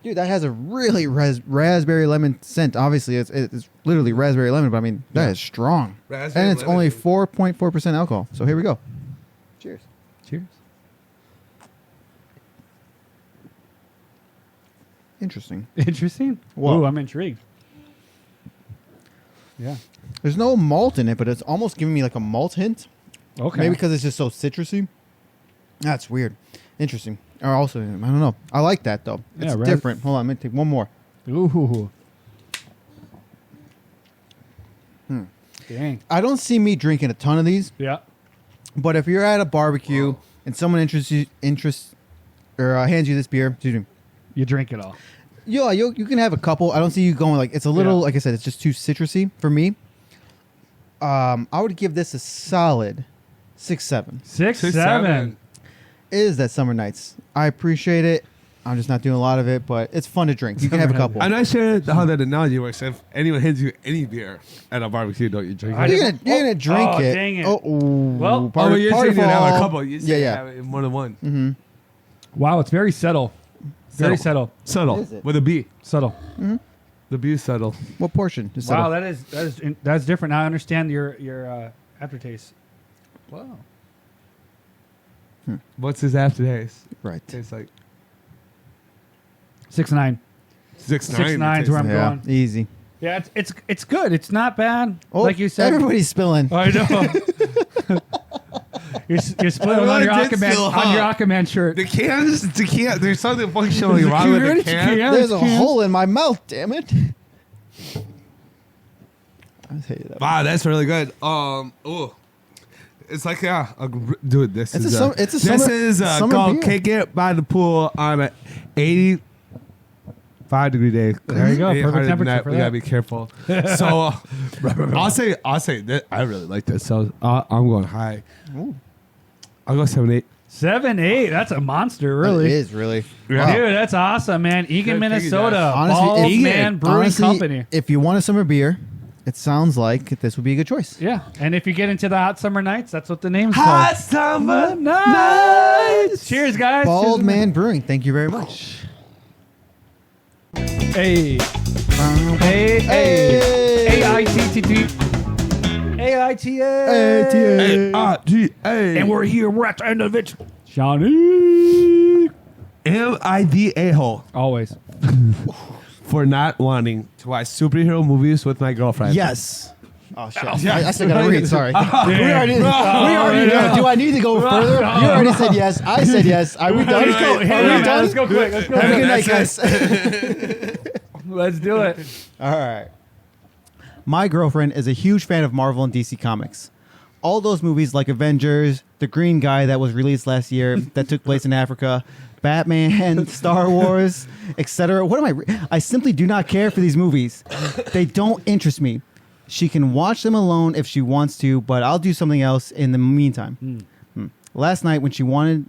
Dude, that has a really raspberry lemon scent. Obviously, it's literally raspberry lemon, but I mean that is strong. Raspberry and it's lemon. only 4.4% alcohol. So here we go. Cheers. Cheers. Interesting. Interesting. Whoa. Ooh, I'm intrigued. Yeah. There's no malt in it, but it's almost giving me like a malt hint. Okay. Maybe because it's just so citrusy. That's weird. Interesting. Or also, I don't know. I like that though. It's Yeah, different. Hold on, I'm gonna take one more. Ooh. Dang. I don't see me drinking a ton of these, Yeah. but if you're at a barbecue and someone hands you this beer, excuse me, You drink it all. yeah, you can have a couple. I don't see you going like it's a little Yeah. like I said, it's just too citrusy for me. I would give this a solid 6-7. 6, 7. It is that Summer Nights. I appreciate it. I'm just not doing a lot of it, but it's fun to drink. You can have a couple. I'm not sure how that analogy works. If anyone hands you any beer at a barbecue, don't you drink I it? You're gonna drink Oh, it. dang it. Oh, Well, Oh, you're saying you have a fall. couple. You Yeah, say yeah. have it in more than one. Mm-hmm. Wow, it's very subtle. Very subtle. Subtle. Is it? With a B. Subtle. The B is subtle. What portion? Just Wow, settle. that's different. Now I understand your aftertaste. Wow. What's his aftertaste? Right. Tastes like 6-9. 6-9. 6-9 is where I'm Yeah, going. easy. Yeah, it's good. It's not bad. Oh, like you said. everybody's spilling. I know. you're splitting on your Aquaman shirt. The cans, there's something functionally wrong with the Security can. can. There's a hole in my mouth. Damn it! I'll tell you that. Wow, that's really good. Oh, it's like dude. This It's is a sum- it's a this summer- is summer called beer. Kick It by the Pool on a 85-degree day. There you go, Any perfect hotter than temperature that, for we that. gotta be careful. So I'll say that I really like this. So I'm going high. I'll go 7-8. 7-8. That's a monster, really. It is really. Yeah. Dude, that's awesome, man. Egan, Good Minnesota. Honestly, Bald Egan, Man Brewing Company. If you want a summer beer, it sounds like this would be a good choice. Yeah, and if you get into the hot summer nights, that's what the name's Hot called. summer Nights. Cheers, guys. Bald Cheers. Man Brewing. Thank you very much. Hey. Hey. Hey. AITT. AITA. A-R-G-A. And we're here. We're at the end of it. Shawnee. M-I-D a-hole Always. for not wanting to watch superhero movies with my girlfriend. Yes. Oh shit! I still gotta read. Sorry. We already yeah. do I need to go further? You already said yes. I said yes. Are we done? Let's go. Are Hey, we man, done? let's go quick. Let's go Have a quick. good night, guys. Let's do it. All right. My girlfriend is a huge fan of Marvel and DC Comics. All those movies like Avengers, The Green Guy that was released last year that took place in Africa, Batman, Star Wars, etc. What am I simply do not care for these movies. They don't interest me. She can watch them alone if she wants to, but I'll do something else in the meantime. Last night when she wanted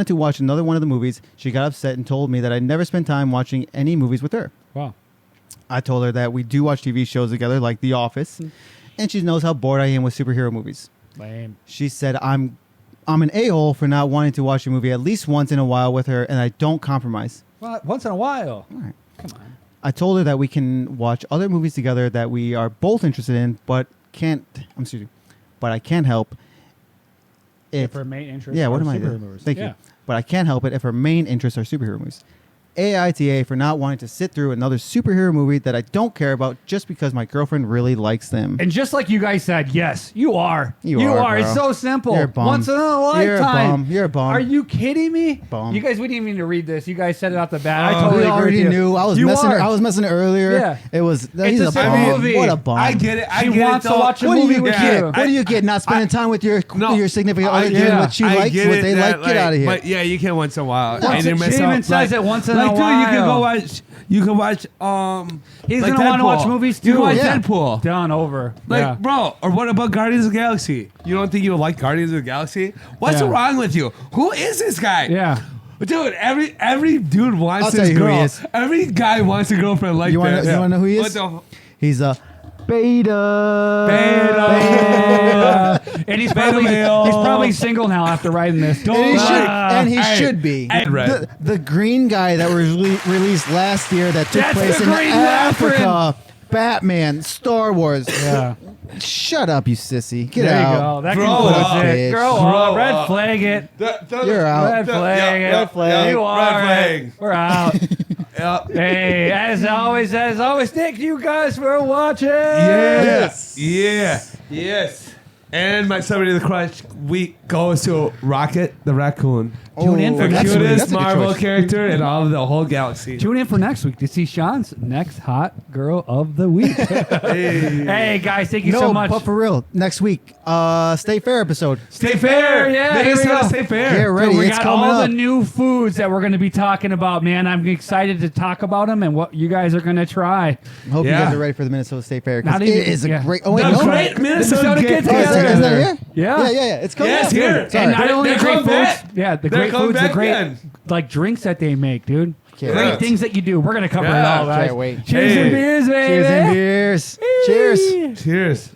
to watch another one of the movies, she got upset and told me that I never spent time watching any movies with her. Wow. I told her that we do watch TV shows together like The Office, and she knows how bored I am with superhero movies. Lame. She said I'm an a-hole for not wanting to watch a movie at least once in a while with her, and I don't compromise. Well, once in a while. All right. Come on. I told her that we can watch other movies together that we are both interested in, but I can't help If her main interest yeah, are what am I superhero doing? movies. Thank Yeah. you. But I can't help it if her main interests are superhero movies. AITA for not wanting to sit through another superhero movie that I don't care about just because my girlfriend really likes them. And just like you guys said, yes, you are. You are, It's bro. so simple. You're a bum. Once in a lifetime. You're a bum. You're a bum. Are you kidding me? Bum. You guys, we didn't even need to read this. You guys said it off the bat. I totally we agree already with you. knew. I was You messing. are. I was messing earlier. Yeah. It was. It's He's a a simple bum. movie. What a bum. I get it. I She get wants it, to though. watch a What do movie you with get? you. What do you get? Not spending time with your significant other, doing what she likes, what they like. Get out of here. But yeah, you can once in a while. Once you're she missing even out, says it once in a dude, while. you can go watch. You can watch. He's like gonna want to Deadpool. watch movies too. You can watch Yeah. Deadpool. Done over. Like, yeah. bro, or what about Guardians of the Galaxy? You don't think you would like Guardians of the Galaxy? What's Yeah. wrong with you? Who is this guy? Yeah. Dude, every dude wants I'll this tell you who girl. he is. Every guy wants a girlfriend like You want that. to know who he is? What He's a beta. And he's probably single now after writing this. And he should be. Hey, Red. The green guy that was released last year that took That's place the in Green Africa. Batman, Star Wars. Yeah. Shut up, you sissy. Get There you out. go. That Grow concludes up, it. bitch. Grow Grow up. Red up. flag it. You're out. Red flag it. Red flag. You are. Red it. We're out. Yep. Hey, as always, thank you guys for watching. Yes. Yes. And my celebrity of the crush week goes to Rocket the Raccoon. Tune in for The next week. cutest That's a good Marvel choice. character in all of the whole galaxy. Tune in for next week to see Shawn's next hot girl of the week. Hey, guys, thank you No, so much. but for real, next week, Stay Fair episode. Stay fair. Yeah, Make here us we go. stay fair. Get ready. Dude, we It's got coming all up. the new foods that we're going to be talking about, man. I'm excited to talk about them and what you guys are going to try. Hope you Yeah. guys are ready for the Minnesota State Fair. 'Cause Not it even- is a yeah. great. Oh wait, The no. great Minnesota Get Get Oh, is Together. that here? Yeah. Yeah. It's coming Yes, up. here. Sorry. And not only They're the great coming foods, back. yeah, the They're great coming foods, the back great again. like drinks that they make, dude. Can't Great wait. things that you do. We're gonna cover it Yeah. all, guys. Can't wait. Cheers Hey. and beers, baby. Cheers and beers. Cheers. Cheers.